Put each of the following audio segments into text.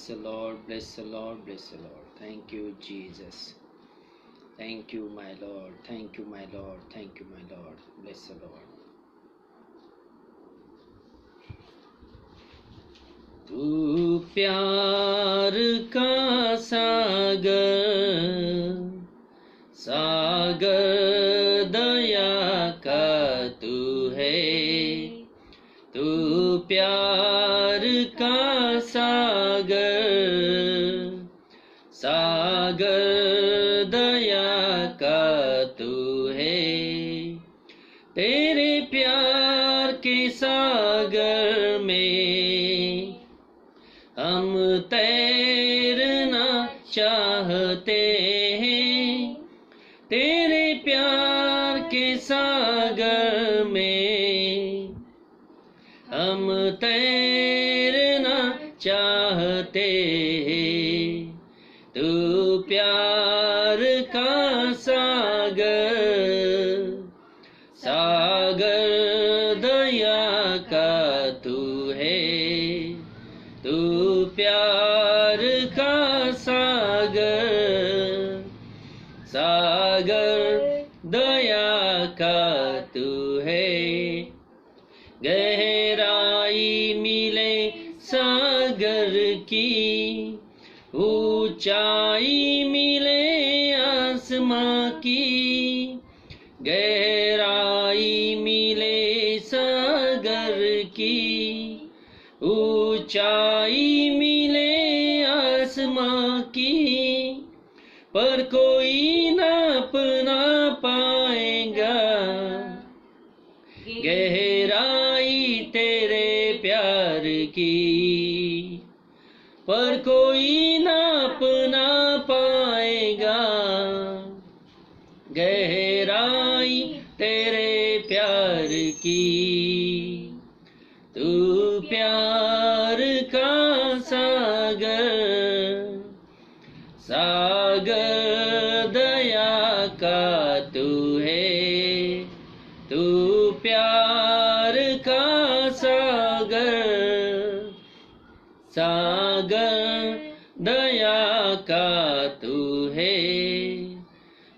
the Lord, bless the Lord, bless the Lord. Thank you, Jesus. Thank you, my Lord. Thank you, my Lord. Thank you, my Lord. Bless the Lord. तू प्यार का सागर, सागर दया का तू है। तू प्यार का सागर, सागर दया का तू है। तेरे प्यार के सागर में हम तैरना चाहते हैं। तेरे प्यार के सागर में हम तैरना चाहते हैं। तू प्यार का सागर, सागर दया का तू है। तू प्यार का सागर, सागर दया का तू है। गहराई मिले सागर की, ऊंचाई मिले आसमां की। गहराई मिले सागर की, ऊंचाई मिले आसमां की। पर कोई नाप ना पाएगा गहराई तेरे प्यार की। पर कोई नाप ना पाएगा गहराई तेरे प्यार की। तू प्यार का सागर, सागर दया का तू है। तू प्यार का सागर, सागर दया का तू है।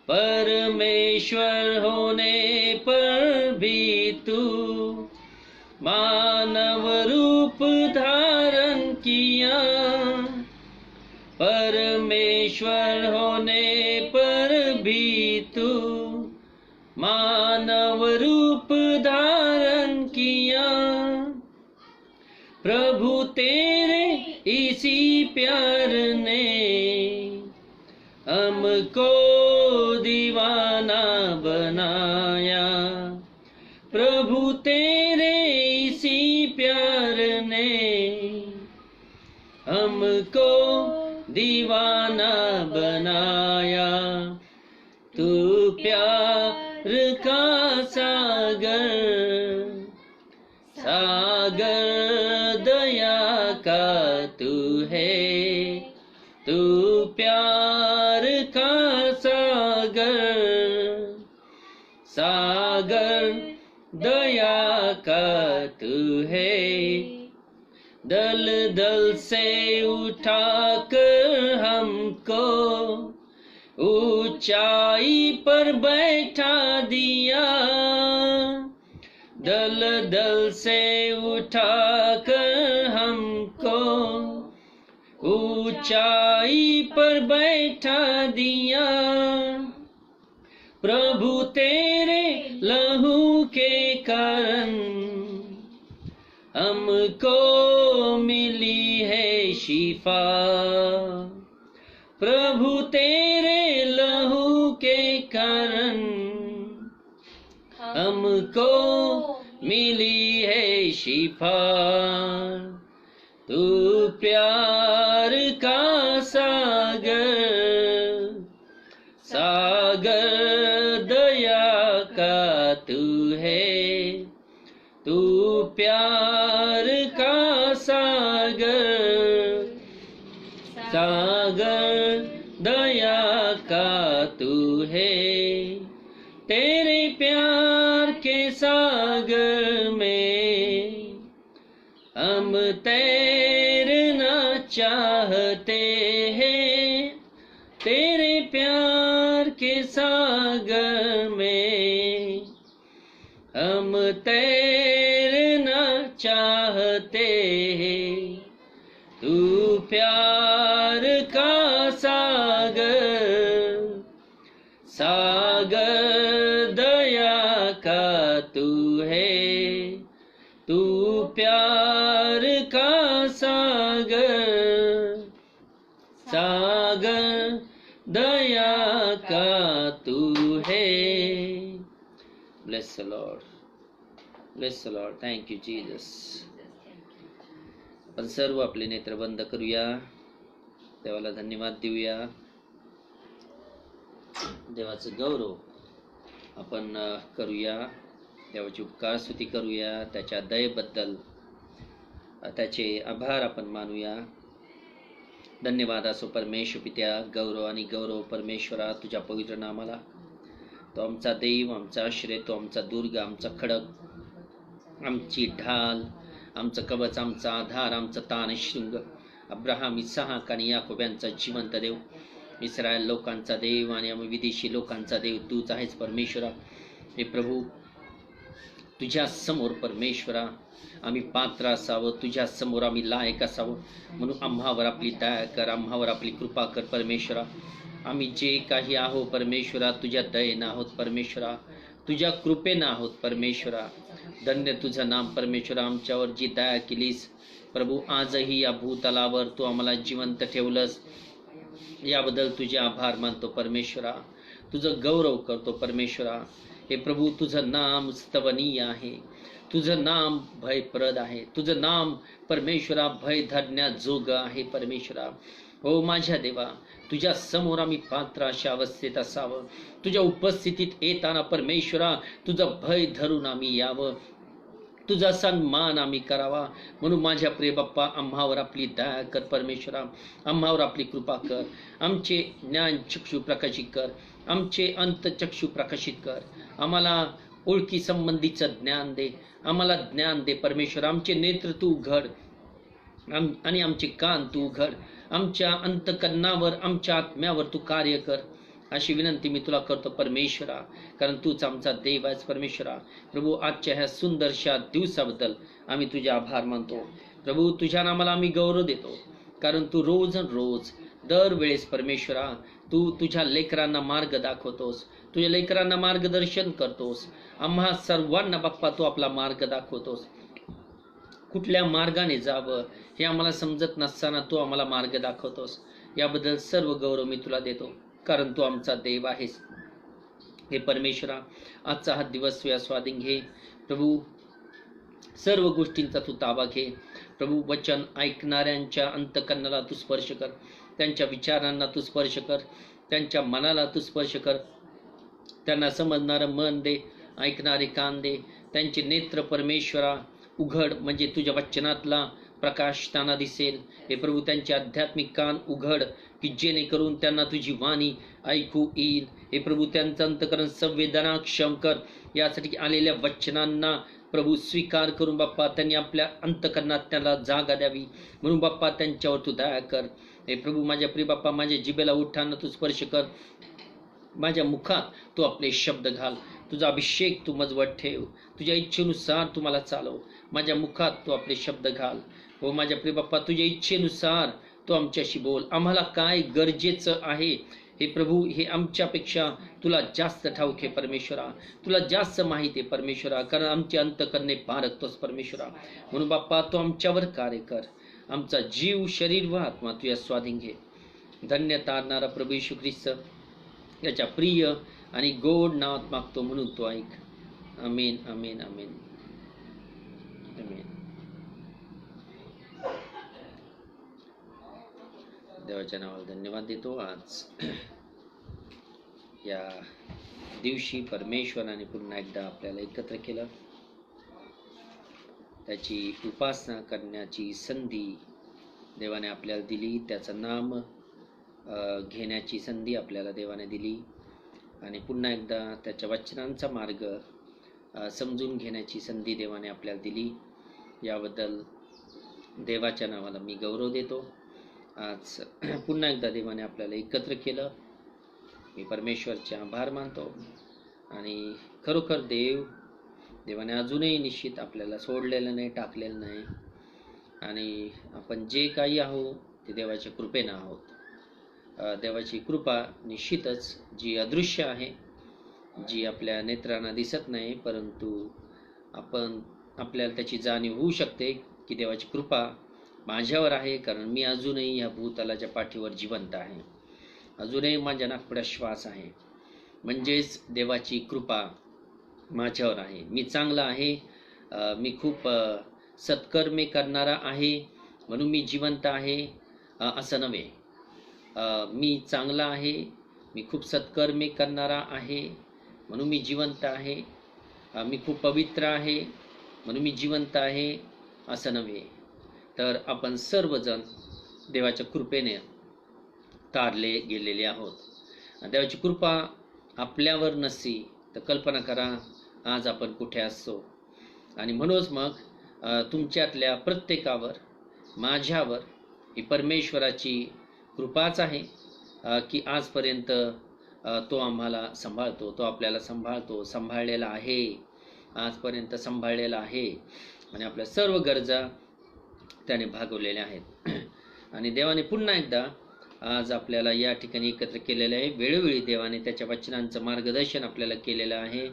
परमेश्वर होने पर भी तू मानव रूप धारण किया। परमेश्वर होने पर भी तू मानव रूप धारण किया। प्रभु तेरे इसी प्यार ने हमको दीवाना बनाया। प्रभु तेरे इसी प्यार ने हमको दीवाना बनाया। तू प्यार का सागर, सागर दया का तू है। तू प्यार का सागर, सागर दया का तू है। दल दल से उठाकर हमको ऊंचाई पर बैठा दिया। दल दल से उठाकर हमको ऊंचाई पर बैठा दिया। प्रभु तेरे लहू के कारण हमको मिली है शिफा। प्रभु तेरे लहू के कारण हमको मिली है शिफा। तू प्यार का सागर, सागर दया का तू है। तू प्यार का सागर, सागर दया का तू है। तेरे प्यार के सागर में हम तैरना चाहते सागर में हम तैरना चाहते हैं। तू प्यार का सागर, सागर दया का तू है। तू प्यार का सागर, सागर दया का तू है। Bless the Lord. Bless the Lord. Thank you, Jesus. आपण सर्व आपले नेत्र बंद करूया, देवाला धन्यवाद देऊया. देवाचं गौरव आपण करूया, देवाची उपकार स्तुती करूया, त्याच्या दयेबद्दल त्याचे आभार आपण मानूया. धन्यवाद असो परमेश्वर पित्या, गौरव आणि गौरव परमेश्वरा तुझ्या पवित्र नामाला. तो आमचा देव, आमचा आश्रय, तो आमचा दुर्ग, आमचा खडक, आमची ढाल, आमचं कवच, आमचा आधार, आमचा ताण शृंग, अब्राहम, इसाहाक आणि याकोब यांचा जिवंत देव, इस्रायल लोकांचा देव आणि आम्ही विदेशी लोकांचा देव तूच आहेस परमेश्वरा. हे प्रभू, तुझ्या समोर परमेश्वरा आम्ही पात्र असावं, तुझ्या समोर आम्ही लायक असावं, म्हणून आम्हावर आपली दया कर, आम्हावर आपली कृपा कर परमेश्वरा. आम्ही जे काही आहोत परमेश्वरा तुझ्या दयेनं आहोत परमेश्वरा, तुझ्या कृपेनं आहोत परमेश्वरा. धन्य तुझं नाम परमेश्वरा, आमच्यावर जी दया केलीस प्रभू, आजही या भूतलावर तू आम्हाला जिवंत ठेवलंस, याबद्दल तुझे आभार मानतो परमेश्वरा. तुझं गौरव करतो परमेश्वरा. हे प्रभू, तुझं नाम स्तवनीय आहे, तुझं नाम भयप्रद आहे, तुझं नाम परमेश्वरा भय धरण्याजोग आहे परमेश्वरा. हो माझ्या देवा, तुझ्या समोर आम्ही पात्र अशा अवस्थेत असावं, तुझ्या उपस्थितीत येताना परमेश्वरा तुझं भय धरून आम्ही यावं, तुझा सन्मान आम्ही करावा. म्हणून माझ्या प्रिय बाप्पा, आम्हावर आपली दया कर परमेश्वरा, आम्हावर आपली कृपा कर, आमचे ज्ञान चक्षु प्रकाशित कर, आमचे अंतचक्षु प्रकाशित कर, आम्हाला ओळखी संबंधीचं ज्ञान दे, आम्हाला ज्ञान दे परमेश्वर. आमचे नेत्र तू उघड आणि आमचे कान तू उघड, आमच्या अंतकरणावर, आमच्या आत्म्यावर तू कार्य कर, अशी विनंती मी तुला करतो परमेश्वरा, कारण तूच आमचा देव आहेस परमेश्वरा. प्रभू, आजच्या ह्या सुंदरशा दिवसाबद्दल आम्ही तुझे आभार मानतो प्रभू. तुझ्या नामाला आम्ही गौरव देतो, कारण तू रोज रोज दरवेळेस परमेश्वरा तू तुझ्या लेकरांना मार्ग दाखवतोस, तुझ्या लेकरांना मार्गदर्शन करतोस. आम्हा सर्वांना बाप्पा तू आपला मार्ग दाखवतोस. कुठल्या मार्गाने जावं हे आम्हाला समजत नसताना तू आम्हाला मार्ग दाखवतोस. याबद्दल सर्व गौरव मी तुला देतो, कारण तू आमचा देव आहेस. हे परमेश्वरा, आजचा हा दिवस तुझ्या स्वाधीन घे प्रभू. सर्व गोष्टींचा तू ताबा घे प्रभू. वचन ऐकणाऱ्यांच्या अंतकरणाला तू स्पर्श कर, त्यांच्या विचारांना तू स्पर्श कर, त्यांच्या मनाला तू स्पर्श कर. त्यांना समजणारं मन दे, ऐकणारे कान दे, त्यांचे नेत्र परमेश्वरा उघड, म्हणजे तुझ्या वचनातला प्रकाश त्यांना दिसेल. हे प्रभू, त्यांचे आध्यात्मिक कान उघड, की जेणेकरून त्यांना तुझी वाणी ऐकू येईल. हे प्रभू, त्यांचं अंतकरण संवेदनाक्षम कर, यासाठी आलेल्या वचनांना प्रभू स्वीकार करून बाप्पा त्यांनी आपल्या अंतकरणात त्याला जागा द्यावी. म्हणून बाप्पा त्यांच्यावर तू दया कर. हे प्रभू, माझ्या प्रिय बाप्पा, माझ्या जिभेला उठाना तू स्पर्श कर, माझ्या मुखात तू आपले शब्द घाल, तुझा अभिषेक तू मजवत ठेव, तुझ्या इच्छेनुसार तू मला चालव. माझ्या मुखात तू आपले शब्द घाल. हो माझ्या प्रिय बाप्पा, तुझ्या इच्छेनुसार तू आमच्याशी बोल. आम्हाला काय गरजेचं आहे हे प्रभू, हे आमच्यापेक्षा तुला जास्त ठाऊक आहे परमेश्वरा, तुला जास्त माहिती आहे परमेश्वरा, कारण आमचे अंतकरणे पारखतोस परमेश्वरा. म्हणून बाप्पा तू आमच्यावर कार्य कर, आमचा जीव, शरीर व आत्मा तुझ्या स्वाधीन घे. धन्य तारणारा प्रभू येशू ख्रिस्त याच्या प्रिय आणि गोड नावात मागतो, म्हणून तो ऐक. आमेन, आमेन, आमेन, आमेन. देवाच्या नावाला धन्यवाद देतो. आज या दिवशी परमेश्वराने पुन्हा एकदा आपल्याला एकत्र केलं, त्याची उपासना करण्याची संधी देवाने आपल्याला दिली, त्याचं नाम घेण्याची संधी आपल्याला देवाने दिली, आणि पुन्हा एकदा त्याच्या वचनांचा मार्ग समजून घेण्याची संधी देवाने आपल्याला दिली. याबद्दल देवाच्या नावाला मी गौरव देतो. आज पुन्हा एकदा देवाने आपल्याला एकत्र केलं. मी परमेश्वरचे आभार मानतो आणि खरोखर देवाने अजूनही निश्चित आपल्याला सोडलेलं नाही, टाकलेलं नाही आणि आपण जे काही आहोत ते देवाच्या कृपेनं आहोत. देवाची कृपा निश्चितच जी अदृश्य आहे, जी आपल्या नेत्रांना दिसत नाही, परंतु आपल्याला त्याची जाणीव होऊ शकते की देवाची कृपा माझ्यावर आहे, कारण मी अजूनही ह्या भूतलाच्या पाठीवर जिवंत आहे, अजूनही माझ्या नाकपुड्यात श्वास आहे. म्हणजेच देवाची कृपा माझ्यावर आहे. मी चांगला आहे, मी खूप सत्कर्मे करणारा आहे म्हणून मी जिवंत आहे असं नव्हे. मी चांगला आहे, मी खूप सत्कर्मे करणारा आहे म्हणून मी जिवंत आहे. मी खूप पवित्र आहे म्हणून मी जिवंत आहे असं नव्हे. तर आपण सर्वजण देवाच्या कृपेने तारले गेलेले आहोत. देवाची कृपा आपल्यावर नसती तर कल्पना करा आज आपण कुठे असतो. आणि म्हणूनच मग तुमच्यातल्या प्रत्येकावर, माझ्यावर ही परमेश्वराची कृपाच आहे की आजपर्यंत तो आम्हाला सांभाळतो, तो आपल्याला सांभाळतो, सांभाळलेला आहे, आजपर्यंत सांभाळलेला आहे आणि आपल्या सर्व गरजा त्याने भागवलेल्या आहेत. आणि देवाने पुन्हा एकदा आज आपल्याला या ठिकाणी एकत्र केलेलं आहे. वेळोवेळी देवाने त्याच्या वचनांचं मार्गदर्शन आपल्याला केलेलं आहे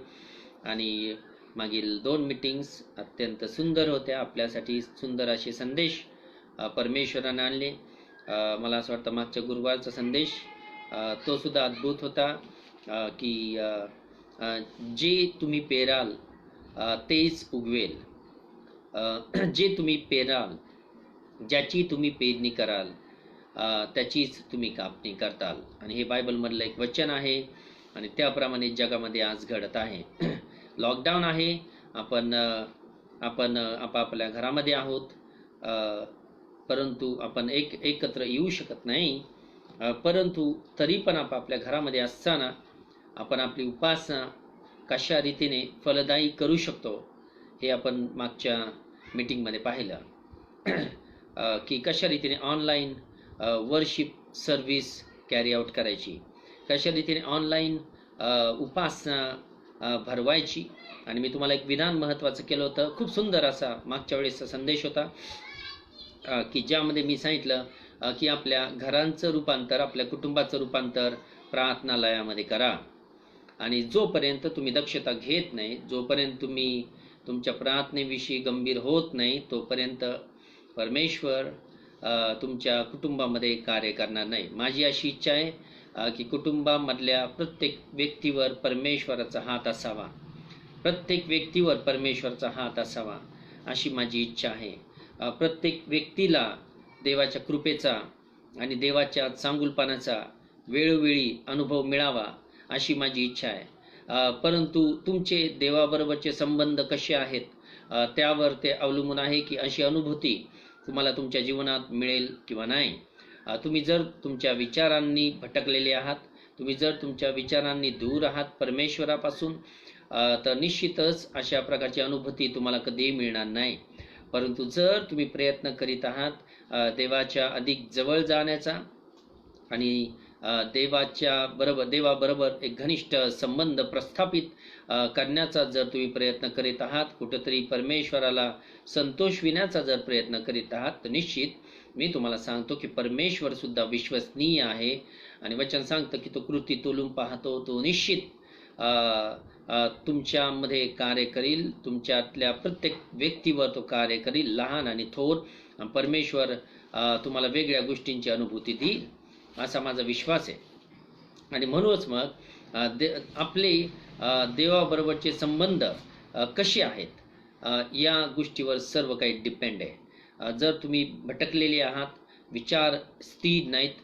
आणि मागील 2 मीटिंग्स अत्यंत सुंदर होत्या. आपल्यासाठी सुंदर असे संदेश परमेश्वराने आणले. मला असं वाटतं मागच्या गुरुवारचा संदेश तो सुद्धा अद्भुत होता की जे तुम्ही पेराल तेच उगवेल, जे तुम्ही पेराल, ज्याची तुम्ही पेरणी कराल त्याचीच तुम्ही कापणी करताल. आणि हे बायबलमधलं एक वचन आहे आणि त्याप्रमाणे जगामध्ये आज घडत आहे. लॉकडाऊन आहे, आपण आपापल्या घरामध्ये आहोत, परंतु आपण एकत्र येऊ शकत नाही. परंतु तरी पण आपापल्या घरामध्ये असताना आपण आपली उपासना कशा रीतीने फलदायी करू शकतो हे आपण मागच्या मीटिंगमध्ये पाहिलं की कशा रीतीने online worship service carry out करायची, कशा रीतीने ऑनलाईन उपासना भरवायची. आणि मी तुम्हाला एक विधान महत्त्वाचं केलं होतं, खूप सुंदर असा मागच्या वेळेसचा संदेश होता की ज्यामध्ये मी सांगितलं की आपल्या घरांचं रूपांतर, आपल्या कुटुंबाचं रूपांतर प्रार्थनालयामध्ये करा. आणि जोपर्यंत तुम्ही दक्षता घेत नाही, जोपर्यंत तुम्ही तुमच्या प्रार्थनेविषयी गंभीर होत नाही, तोपर्यंत परमेश्वर तुमच्या कुटुंबामध्ये कार्य करणार नाही. माझी अशी इच्छा आहे की कुटुंबामधल्या प्रत्येक व्यक्तीवर परमेश्वराचा हात असावा, प्रत्येक व्यक्तीवर परमेश्वराचा हात असावा अशी माझी इच्छा आहे. प्रत्येक व्यक्तीला देवाच्या कृपेचा आणि देवाच्या चांगुलपणाचा वेळोवेळी अनुभव मिळावा अशी माझी इच्छा आहे. परंतु तुमचे देवाबरोबरचे संबंध कसे आहेत त्यावर ते अवलंबून आहे की अशी अनुभूती तुम्हाला तुमच्या जीवनात मिळेल किंवा नाही. तुम्ही जर तुमच्या विचारांनी भटकलेले आहात, तुम्ही जर तुमच्या विचारांनी दूर आहात परमेश्वरापासून, तर निश्चितच अशा प्रकारची अनुभूती तुम्हाला कधीही मिळणार नाही. परंतु जर तुम्ही प्रयत्न करीत आहात देवाच्या अधिक जवळ जाण्याचा आणि देवाबरोबर एक घनिष्ठ संबंध प्रस्थापित करण्याचा जर तुम्ही प्रयत्न करीत आहात, कुठेतरी परमेश्वराला संतोषविण्याचा जर प्रयत्न करीत आहात, तर निश्चित मी तुम्हाला सांगतो की परमेश्वर सुद्धा विश्वसनीय आहे. आणि वचन सांगतं की तो कृती तोलून पाहतो, तो निश्चित तुमच्यामध्ये कार्य करील, तुमच्यातल्या प्रत्येक व्यक्तीवर तो कार्य करील, लहान आणि थोर. परमेश्वर तुम्हाला वेगळ्या गोष्टींची अनुभूती देईल असा माझा विश्वास आहे. आणि म्हणूनच मग आपले देवाबरोबरचे संबंध कसे आहेत या गोष्टीवर सर्व काही डिपेंड आहे. जर तुम्ही भटकलेले आहात, विचार स्थिर नाहीत,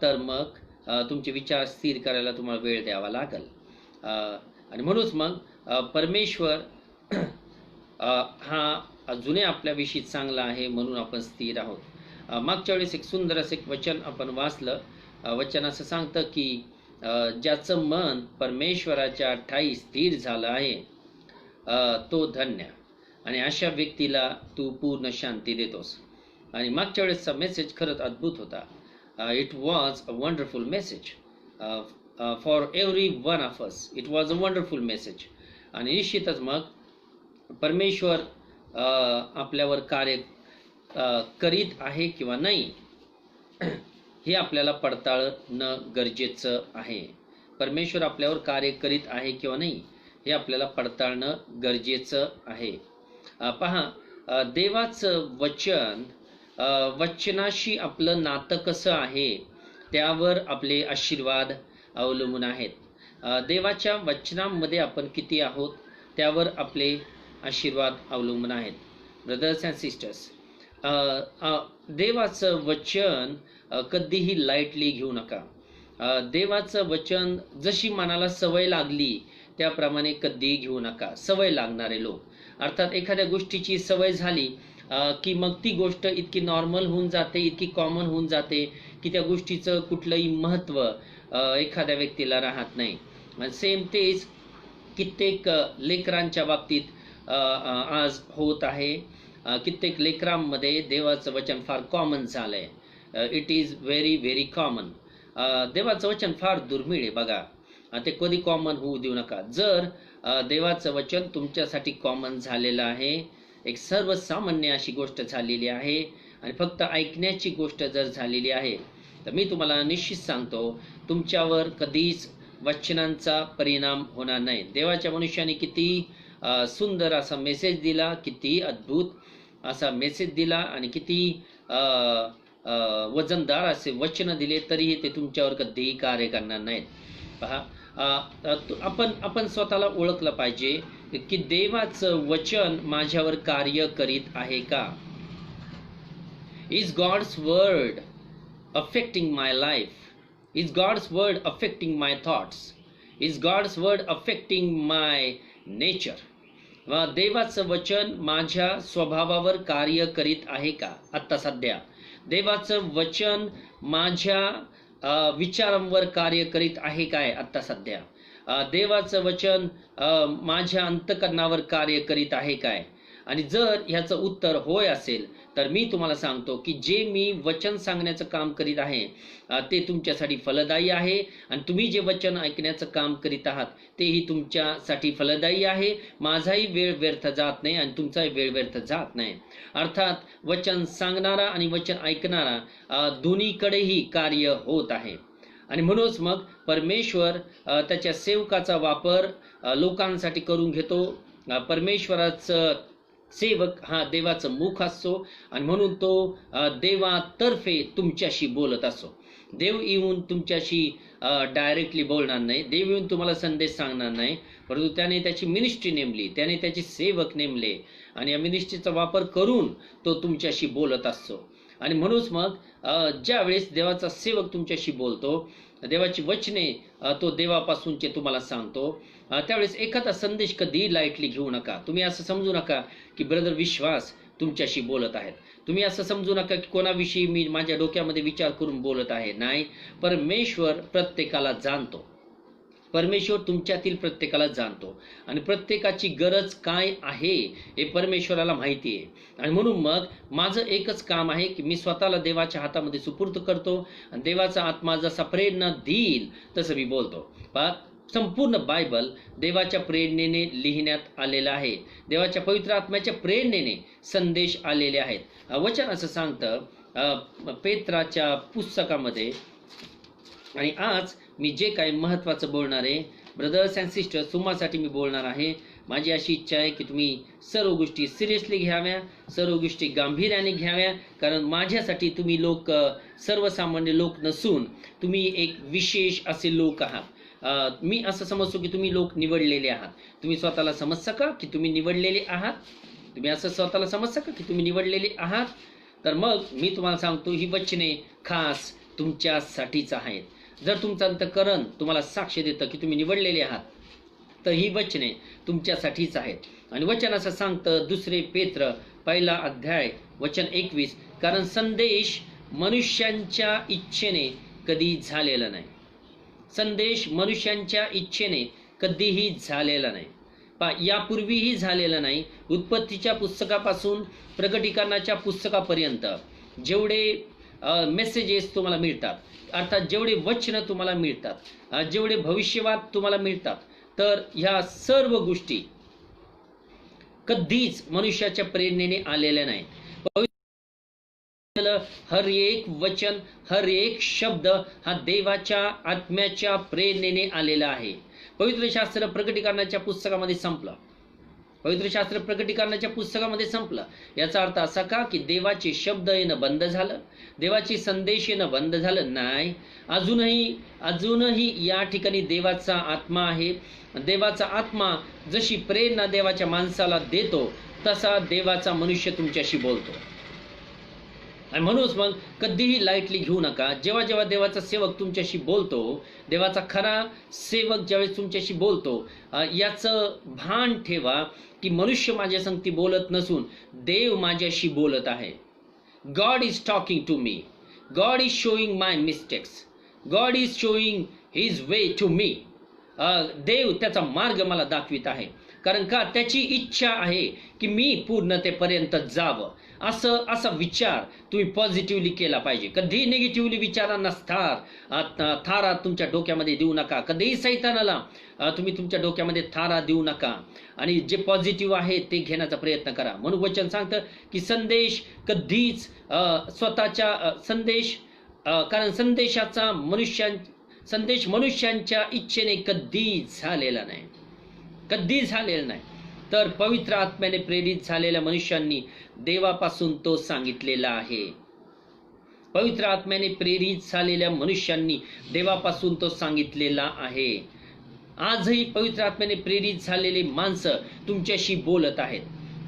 तर मग तुमचे विचार स्थिर करायला तुम्हाला वेळ द्यावा लागेल. आणि म्हणूनच मग परमेश्वर हा अजूनही आपल्याविषयी चांगला आहे म्हणून आपण स्थिर आहोत. मागच्या वेळेस एक सुंदर असं एक वचन आपण वाचलं. वचन असं सांगतं की ज्याचं मन परमेश्वराच्या ठाई स्थिर झालं आहे तो धन्य, आणि अशा व्यक्तीला तू पूर्ण शांती देतोस. आणि मागच्या वेळेसचा मेसेज खरंच अद्भुत होता. It was a wonderful message. For every one of us. It was a wonderful message. आणि निश्चितच मग परमेश्वर आपल्यावर कार्य करीत आहे किंवा नाही हे आपल्याला पडताळणं गरजेचं आहे. परमेश्वर आपल्यावर कार्य करीत आहे किंवा नाही हे आपल्याला पडताळणं गरजेचं आहे. पहा, देवाचं वचन, वचनाशी आपलं नातं कसं आहे त्यावर आपले आशीर्वाद अवलंबून आहेत. देवाच्या वचनामध्ये आपण किती आहोत त्यावर आपले आशीर्वाद अवलंबून आहेत. ब्रदर्स अँड सिस्टर्स, देवाचं वचन कधीही लाईटली घेऊ नका. देवाचं वचन जशी मनाला सवय लागली त्याप्रमाणे कधीही घेऊ नका. सवय लागणारे लोक, अर्थात एखाद्या गोष्टीची सवय झाली की मग ती गोष्ट इतकी नॉर्मल होऊन जाते, इतकी कॉमन होऊन जाते की त्या गोष्टीचं कुठलंही महत्त्व एखाद्या व्यक्तीला राहत नाही. सेम तेच कित्येक लेकरांच्या बाबतीत आज होत आहे. कित्येक लेकरांमध्ये देवाचं वचन फार कॉमन झालं आहे. It is very very common. देवाचं वचन फार दुर्मिळ आहे बघा. ते कधी कॉमन होऊ देऊ नका. जर देवाचं वचन तुमच्यासाठी कॉमन झालेलं आहे, एक सर्वसामान्य अशी गोष्ट झालेली आहे आणि फक्त ऐकण्याची गोष्ट जर झालेली आहे तर मी तुम्हाला निश्चित सांगतो तुमच्यावर कधीच वचनांचा परिणाम होणार नाही. देवाच्या मनुष्याने किती सुंदर असा मेसेज दिला, किती अद्भुत असा मेसेज दिला आणि किती वजनदार असे वचन दिले तरीही ते तुमच्यावर कधीही कार्य करणार नाहीत. पहा, आपण स्वतःला ओळखलं पाहिजे की देवाचं वचन माझ्यावर कार्य करीत आहे का. Is God's word affecting my life? Is God's word affecting my thoughts? Is God's word affecting my nature? देवाचं वचन माझ्या स्वभावावर कार्य करीत आहे का आत्ता सध्या? देवाचं वचन माझ्या विचारांवर कार्य करीत आहे काय आत्ता सध्या? देवाचं वचन माझ्या अंतःकरणावर कार्य करीत आहे काय? आणि जर ह्याचं उत्तर होय असेल तर मी तुम्हाला सांगतो की जे मी वचन सांगण्याचं काम करीत आहे ते तुमच्यासाठी फलदायी आहे आणि तुम्ही जे वचन ऐकण्याचं काम करीत आहात तेही तुमच्यासाठी फलदायी आहे. माझाही वेळ व्यर्थ जात नाही आणि तुमचाही वेळ व्यर्थ जात नाही. अर्थात वचन सांगणारा आणि वचन ऐकणारा दोन्हीकडेही कार्य होत आहे. आणि म्हणूनच मग परमेश्वर त्याच्या सेवकाचा वापर लोकांसाठी करून घेतो. परमेश्वराचं सेवक हा देवाचं मुख असतो आणि म्हणून तो देवातर्फे तुमच्याशी बोलत असतो. देव येऊन तुमच्याशी डायरेक्टली बोलणार नाही, देव येऊन तुम्हाला संदेश सांगणार नाही, परंतु त्याने त्याची मिनिस्ट्री नेमली, त्याने त्याचे सेवक नेमले आणि या मिनिस्ट्रीचा वापर करून तो तुमच्याशी बोलत असतो. आणि म्हणूनच मग ज्या वेळेस देवाचा सेवक तुमच्याशी बोलतो, देवाची वचने तो देवापासूनचे तुम्हाला सांगतो, त्यावेळेस एखादा संदेश कधी लाईटली घेऊ नका. तुम्ही असं समजू नका की ब्रदर विश्वास तुमच्याशी बोलत आहेत. तुम्ही असं समजू नका की कोणाविषयी मी माझ्या डोक्यामध्ये विचार करून बोलत आहे. नाही, परमेश्वर प्रत्येकाला जाणतो. परमेश्वर तुमच्यातील प्रत्येकाला जाणतो आणि प्रत्येकाची गरज काय आहे हे परमेश्वराला माहिती आहे. आणि म्हणून मग माझं एकच काम आहे की मी स्वतःला देवाच्या हातामध्ये सुपूर्द करतो आणि देवाचा आत्मा जसा प्रेरणा देईल तसं मी बोलतो. संपूर्ण बायबल देवाच्या प्रेरणेने लिहिण्यात आलेलं आहे. देवाच्या पवित्र आत्म्याच्या प्रेरणेने संदेश आलेले आहेत. वचन असं सांगतं पेत्राच्या पुस्तकामध्ये. आणि आज मी जे काही महत्त्वाचं बोलणार आहे ब्रदर्स अँड सिस्टर्स, तुम्हासाठी मी बोलणार आहे. माझी अशी इच्छा आहे की तुम्ही सर्व गोष्टी सिरियसली घ्याव्या, सर्व गोष्टी गांभीर्याने घ्याव्या, कारण माझ्यासाठी तुम्ही लोक सर्वसामान्य लोक नसून तुम्ही एक विशेष असे लोक आहात. मी असं समजतो की तुम्ही लोक निवडलेले आहात. तुम्ही स्वतःला समजता का की तुम्ही निवडलेले आहात? तुम्ही असं स्वतःला समजता का की तुम्ही निवडलेले आहात? तर मग मी तुम्हाला सांगतो ही वचने खास तुमच्यासाठीच आहेत. जर तुमचं अंतःकरण तुम्हाला साक्ष देतं की तुम्ही निवडलेले आहात तर ही वचने तुमच्यासाठीच आहेत. आणि वचन असं सांगतं 2 पेत्र 1 अध्याय वचन 21, कारण संदेश मनुष्यांच्या इच्छेने कधी झालेला नाही. संदेश मनुष्यांच्या इच्छेने कधीही झालेला नाही. यापूर्वीही झालेला नाही. उत्पत्तीच्या पुस्तकापासून प्रकटीकरणाच्या पुस्तकापर्यंत जेवढे मेसेजेस तुम्हाला मिळतात, अर्थात जेवढे वचन तुम्हाला मिळतात, जेवढे भविष्यवाद तुम्हाला मिळतात, तर ह्या सर्व गोष्टी कधीच मनुष्याच्या प्रेरणेने आलेल्या नाहीत. हर एक वचन, हर एक शब्द हा देवाच्या आत्म्याच्या प्रेरणेने आलेला आहे. पवित्र शास्त्र प्रकटीकरणाच्या पुस्तकामध्ये संपलं. पवित्र शास्त्र प्रकटीकरणाच्या पुस्तकामध्ये संपलं. याचा अर्थ असा का की देवाचे शब्द येणं बंद झालं, देवाचे संदेश येणं बंद झालं? नाही. अजूनही या ठिकाणी देवाचा आत्मा आहे. देवाचा आत्मा जशी प्रेरणा देवाच्या माणसाला देतो, तसा देवाचा मनुष्य तुमच्याशी बोलतो. आणि म्हणूनच मग कधीही लाईटली घेऊ नका. जेव्हा जेव्हा देवाचा सेवक तुमच्याशी बोलतो, देवाचा खरा सेवक ज्यावेळेस तुमच्याशी बोलतो, याचं भान ठेवा की मनुष्य माझ्या संगती बोलत नसून देव माझ्याशी बोलत आहे. God is talking to me. God is showing my mistakes. God is showing his way to me. देव त्याचा मार्ग मला दाखवित आहे. कारण का? त्याची इच्छा आहे की मी पूर्णतेपर्यंत जावं. असा विचार तुम्ही पॉझिटिव्हली केला पाहिजे. कधीही निगेटिव्हली विचारांना थारा तुमच्या डोक्यामध्ये देऊ नका. कधीही सैतानाला तुम्ही तुमच्या डोक्यामध्ये थारा देऊ नका. आणि जे पॉझिटिव्ह आहे ते घेण्याचा प्रयत्न करा. म्हणून वचन सांगतं की संदेश कधीच स्वतःच्या संदेश, कारण संदेश मनुष्यांच्या इच्छेने कधीच झालेला नाही, कधीच झालेला नाही. तर पवित्र आत्म्याने प्रेरित झालेल्या मनुष्यांनी देवापासून तो सांगितलेला आहे. पवित्र आत्म्याने प्रेरित झालेल्या मनुष्यांनी देवापासून तो सांगितलेला आहे. आजही पवित्र आत्म्याने प्रेरित झालेली माणसं तुमच्याशी बोलत आहेत.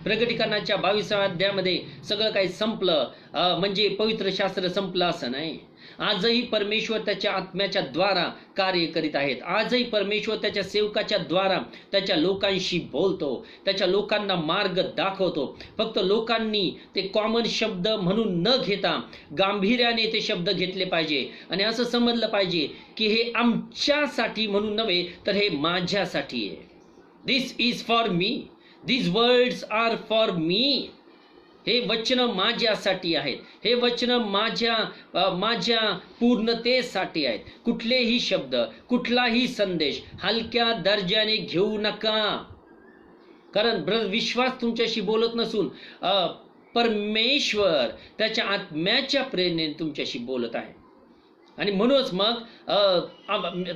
प्रकटीकरणाच्या 22व्या अध्यायामध्ये सगळं काही संपलं म्हणजे पवित्र शास्त्र संपलं असं नाही. आजही परमेश्वर त्याच्या आत्म्याच्या द्वारा कार्य करीत आहेत. आजही परमेश्वर त्याच्या सेवकाच्या द्वारा त्याच्या लोकांशी बोलतो, त्याच्या लोकांना मार्ग दाखवतो. फक्त लोकांनी ते कॉमन शब्द म्हणून न घेता गांभीर्याने ते शब्द घेतले पाहिजे आणि असं समजलं पाहिजे की हे आमच्यासाठी म्हणून नव्हे, तर हे माझ्यासाठी आहे. This is for me. These words are for me. हे वचन माझ्यासाठी आहेत. हे वचन माझ्या पूर्णतेसाठी आहेत. कुठलेही शब्द, कुठलाही संदेश हलक्या दर्जाने घेऊ नका. कारण विश्वास तुमच्याशी बोलत नसून परमेश्वर त्याच्या आत्म्याच्या प्रेरणेने तुमच्याशी बोलत आहे. आणि म्हणूनच मग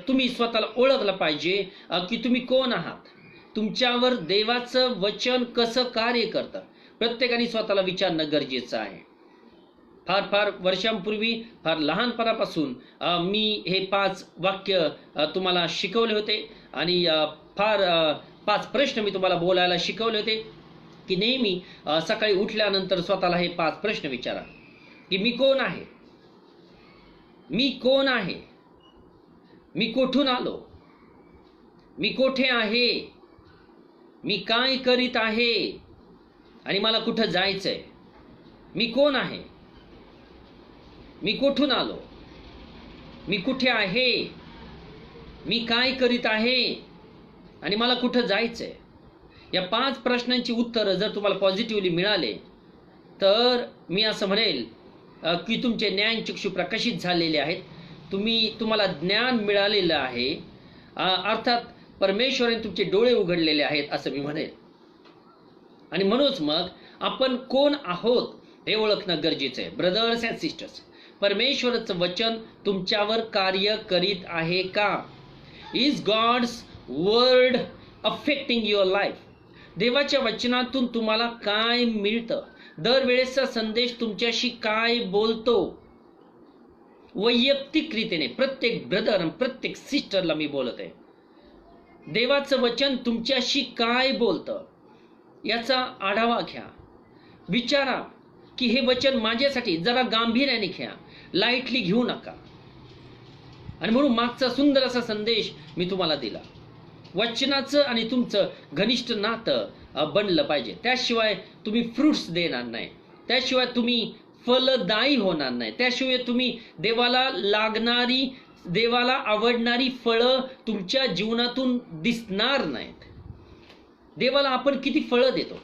तुम्ही स्वतःला ओळखलं पाहिजे की तुम्ही कोण आहात. तुमच्यावर देवाचं वचन कसं कार्य करतं, प्रत्येकाने स्वतःला विचारणं गरजेचं आहे. फार वर्षांपूर्वी, फार लहानपणापासून मी हे 5 वाक्य तुम्हाला शिकवले होते आणि 5 प्रश्न मी तुम्हाला बोलायला शिकवले होते की नेहमी सकाळी उठल्यानंतर स्वतःला हे 5 प्रश्न विचारा की मी कोण आहे, मी कोण आहे, मी कुठून आलो, मी कोठे आहे, मी काय करीत आहे आणि मला कुठं जायचंय. मी कोण आहे, मी कुठून आलो, मी कुठे आहे, मी काय करीत आहे आणि मला कुठं जायचंय. या 5 प्रश्नांची उत्तरं जर तुम्हाला पॉझिटिव्हली मिळाले तर मी असं म्हणेल की तुमचे ज्ञानचक्षु प्रकाशित झालेले आहेत. तुम्हाला ज्ञान मिळालेलं आहे. अर्थात परमेश्वराने तुमचे डोळे उघडलेले आहेत असं मी म्हणेल. आणि म्हणूनच मग आपण कोण आहोत हे ओळखणं गरजेचं आहे. ब्रदर्स अँड सिस्टर्स, परमेश्वराचं वचन तुमच्यावर कार्य करीत आहे का? Is God's word affecting your life? देवाच्या वचनातून तुम्हाला काय मिळतं? दरवेळेसचा संदेश तुमच्याशी काय बोलतो? वैयक्तिक रीतीने प्रत्येक ब्रदर आणि प्रत्येक सिस्टरला मी बोलत आहे. देवाचं वचन तुमच्याशी काय बोलतं याचा आढावा घ्या. विचारा की हे वचन माझ्यासाठी, जरा गांभीर्याने घ्या, लाईटली घेऊ नका. आणि म्हणून मागचा सुंदर असा संदेश मी तुम्हाला दिला. वचनाचं आणि तुमचं घनिष्ठ नातं बनलं पाहिजे. त्याशिवाय तुम्ही फ्रुट्स देणार नाही, त्याशिवाय तुम्ही फलदायी होणार नाही, त्याशिवाय तुम्ही देवाला आवडणारी फळं तुमच्या जीवनातून दिसणार नाहीत. देवाला आपण किती फळं देतो,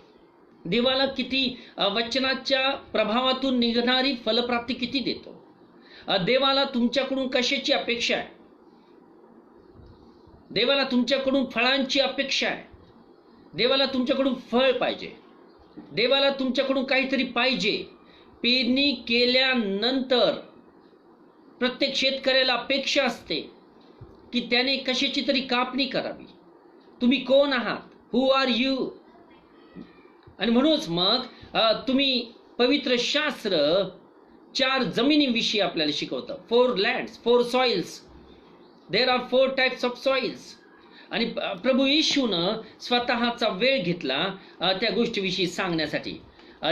देवाला किती वचनाच्या प्रभावातून निघणारी फलप्राप्ती किती देतो. देवाला तुमच्याकडून कशाची अपेक्षा आहे? देवाला तुमच्याकडून फळांची अपेक्षा आहे. देवाला तुमच्याकडून फळ पाहिजे. देवाला तुमच्याकडून काहीतरी पाहिजे. पेरणी केल्यानंतर प्रत्येक शेतकऱ्याला अपेक्षा असते की त्याने कशाची तरी कापणी करावी. तुम्ही कोण आहात? हु आर यू? आणि म्हणूनच मग तुम्ही पवित्र शास्त्र 4 जमिनीविषयी आपल्याला शिकवतं. 4 lands, 4 soils. There are 4 types of soils. आणि प्रभू येशूनं स्वतःचा वेळ घेतला त्या गोष्टीविषयी सांगण्यासाठी.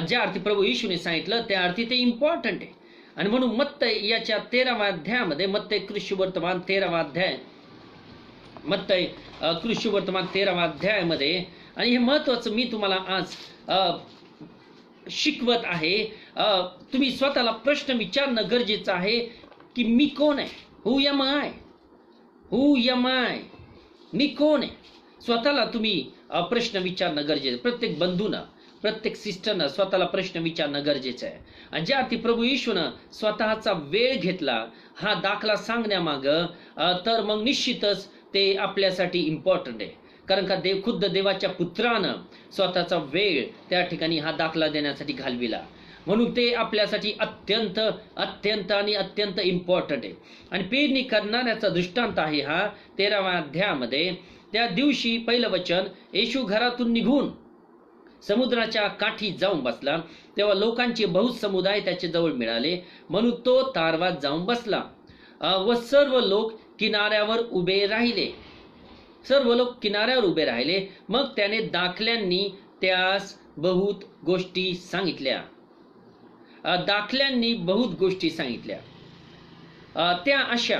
ज्या अर्थी प्रभू येशूने सांगितलं त्या अर्थी ते इम्पॉर्टंट आहे. आणि म्हणून मत्तय याच्या 13व्या अध्यायामध्ये, मत्तय कृष्णवर्तमान 13वा अध्याय, मत्तय कृष्णवर्तमान 13वा अध्यायामध्ये, आणि हे महत्वाचं मी तुम्हाला आज शिकवत आहे. तुम्ही स्वतःला प्रश्न विचारणं गरजेचं आहे की मी कोण आहे? Who am I? Who am I? मी कोण आहे? स्वतःला तुम्ही प्रश्न विचारणं गरजेचं. प्रत्येक बंधूनं, प्रत्येक सिस्टरनं स्वतःला प्रश्न विचारणं गरजेचं आहे. आणि ज्या अर्थी प्रभू येशूनं स्वतःचा वेळ घेतला हा दाखला सांगण्यामागं, तर मग निश्चितच ते आपल्यासाठी इम्पॉर्टंट आहे. कारण का खुद्द देवाच्या पुत्रानं स्वतःचा वेळ त्या ठिकाणी हा दाखला देण्यासाठी घालविला. म्हणून ते आपल्यासाठी अत्यंत अत्यंत आणि अत्यंत इम्पॉर्टंट आहे. आणि पेरणी करणाऱ्याचा दृष्टांत आहे हा 13व्या अध्यायामध्ये. त्या दिवशी पहिलं वचन, येशू घरातून निघून समुद्राच्या काठी जाऊन बसला, तेव्हा लोकांचे बहुत समुदाय त्याच्या जवळ मिळाले, म्हणून तो तारवात जाऊन बसला व सर्व लोक किनाऱ्यावर उभे राहिले. सर्व लोक किनाऱ्यावर उभे राहिले. मग त्याने दाखल्यांनी त्यास बहुत गोष्टी सांगितल्या. दाखल्यांनी बहुत गोष्टी सांगितल्या. त्या अशा,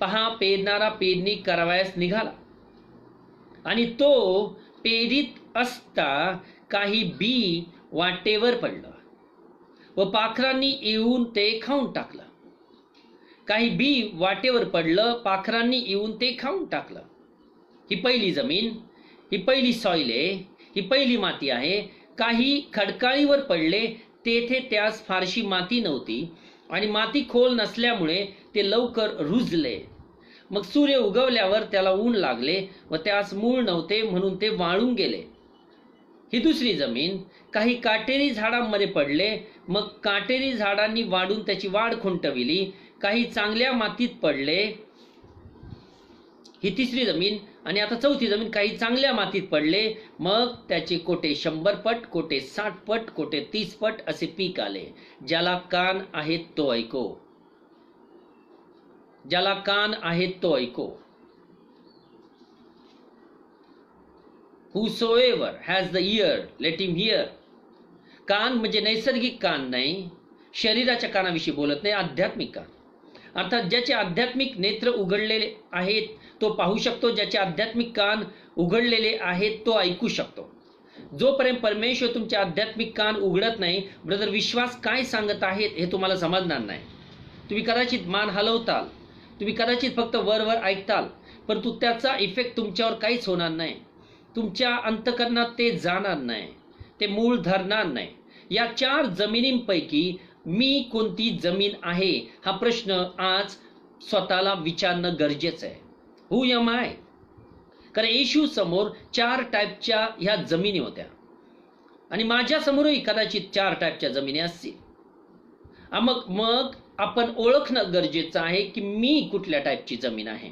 पहा, पेरणारा पेरणी करावयास निघाला, आणि तो पेरीत असता काही बी वाटेवर पडलं व पाखरांनी येऊन ते खाऊन टाकलं. काही बी वाटेवर पडलं, पाखरांनी येऊन ते खाऊन टाकलं. ही पहिली जमीन, ही पहिली सॉइल आहे, ही पहिली माती आहे. काही खडकाळीवर पडले, तेथे त्यास फारशी माती नव्हती आणि माती खोल नसल्यामुळे ते लवकर रुजले. मग सूर्य उगवल्यावर त्याला ऊन लागले व त्यास मूळ नव्हते, म्हणून ते वाळून गेले. ही दुसरी जमीन, काही काटेरी झाडांमध्ये पडले, मग काटेरी झाडांनी वाढून त्याची वाढ खुंटविली. काही चांगल्या मातीत पडले. ही तिसरी जमीन. आणि आता चौथी जमीन, काही चांगल्या मातीत पडले, मग त्याचे कोटे 100 पट, कोटे 60 पट, कोटे 30 पट असे पीक आले. ज्याला कान आहेत तो ऐको. ज्याला कान आहेत तो ऐको. Whosoever has the ear, let him hear. कान म्हणजे नैसर्गिक कान नाही, शरीराच्या कानाविषयी बोलत नाही, आध्यात्मिक कान. अर्थात ज्याचे आध्यात्मिक नेत्र उघडलेले आहेत तो पाहू शकतो. ज्याचे आध्यात्मिक कान उघडलेले आहेत तो ऐकू शकतो. जोपर्यंत परमेश्वर तुमचे आध्यात्मिक कान उघडत नाही, ब्रदर, विश्वास काय सांगत आहेत हे तुम्हाला समजणार नाही. तुम्ही कदाचित मान हलवताल, तुम्ही कदाचित फक्त वर ऐकताल, परंतु त्याचा इफेक्ट तुमच्यावर काहीच होणार नाही. तुमच्या अंतःकरणात ते जाणार नाही, ते मूळ धरणार नाही. या 4 जमिनींपैकी मी कोणती जमीन आहे हा प्रश्न आज स्वतःला विचारणं गरजेचं आहे. Who am I? कारण येशू समोर 4 टाईपच्या ह्या जमिनी होत्या आणि माझ्या समोरही कदाचित 4 टाईपच्या जमिनी असतील. मग आपण ओळखणं गरजेचं आहे की मी कुठल्या टाईपची जमीन आहे.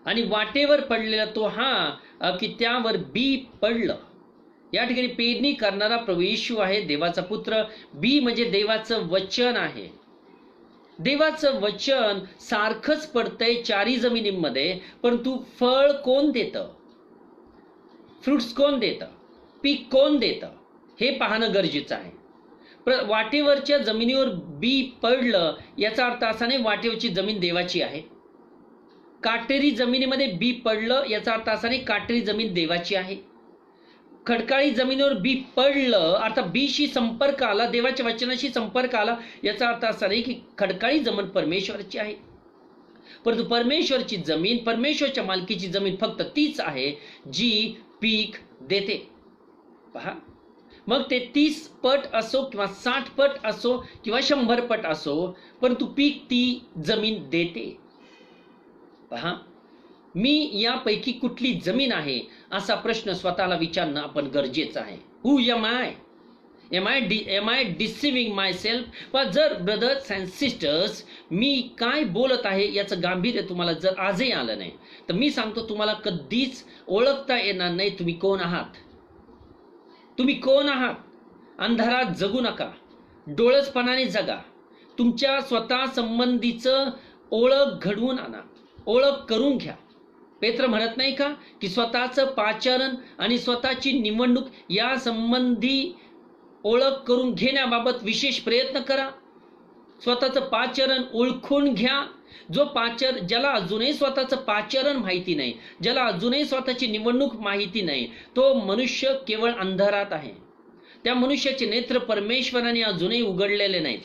आणि वाटेवर पडलेला तो हा की त्यावर बी पडलं. या ठिकाणी पेरणी करणारा प्रभू येशू आहे, देवाचा पुत्र. बी म्हणजे देवाचं वचन आहे. देवाचं वचन सारखंच पडतंय 4ही जमिनींमध्ये, परंतु फळ कोण देतं, फ्रुट्स कोण देतं, पीक कोण देतं हे पाहणं गरजेचं आहे. वाटेवरच्या जमिनीवर बी पडलं याचा अर्थ असा नाही वाटेवरची जमीन देवाची आहे. काटेरी जमिनीमध्ये बी पडलं याचा अर्थ असा नाही काटेरी जमीन देवाची आहे. खडकाळी जमिनीवर बी पडलं अर्थात बीशी संपर्क आला, देवाच्या वचनाशी संपर्क आला, याचा अर्थ असा नाही की खडकाळी जमीन परमेश्वराची आहे. परंतु परमेश्वरची जमीन, परमेश्वरच्या मालकीची जमीन फक्त तीच आहे जी पीक देते. पहा, मग ते 30 पट असो किंवा 60 पट असो किंवा 100 पट असो, परंतु पीक ती जमीन देते. पहा, मी यापैकी कुठली जमीन आहे असा प्रश्न स्वतःला विचारणं आपण गरजेचं आहे. Who am I? Am I deceiving myself? पण जर ब्रदर्स अँड सिस्टर्स मी काय बोलत आहे याचं गांभीर्य तुम्हाला जर आजही आलं नाही, तर मी सांगतो तुम्हाला कधीच ओळखता येणार नाही तुम्ही कोण आहात. तुम्ही कोण आहात? अंधारात जगू नका, डोळसपणाने जगा. तुमच्या स्वतः संबंधीचं ओळख घडवून आणा, ओळख करून घ्या. पेत्र म्हणत नाही का की स्वतःचं पाचारण आणि स्वतःची निवडणूक या संबंधी ओळख करून घेण्याबाबत विशेष प्रयत्न करा. स्वतःचं पाचरण ओळखून घ्या. ज्याला अजूनही स्वतःचं पाचरण माहिती नाही, ज्याला अजूनही स्वतःची निवडणूक माहिती नाही, तो मनुष्य केवळ अंधारात आहे. त्या मनुष्याचे नेत्र परमेश्वराने अजूनही उघडलेले नाहीत.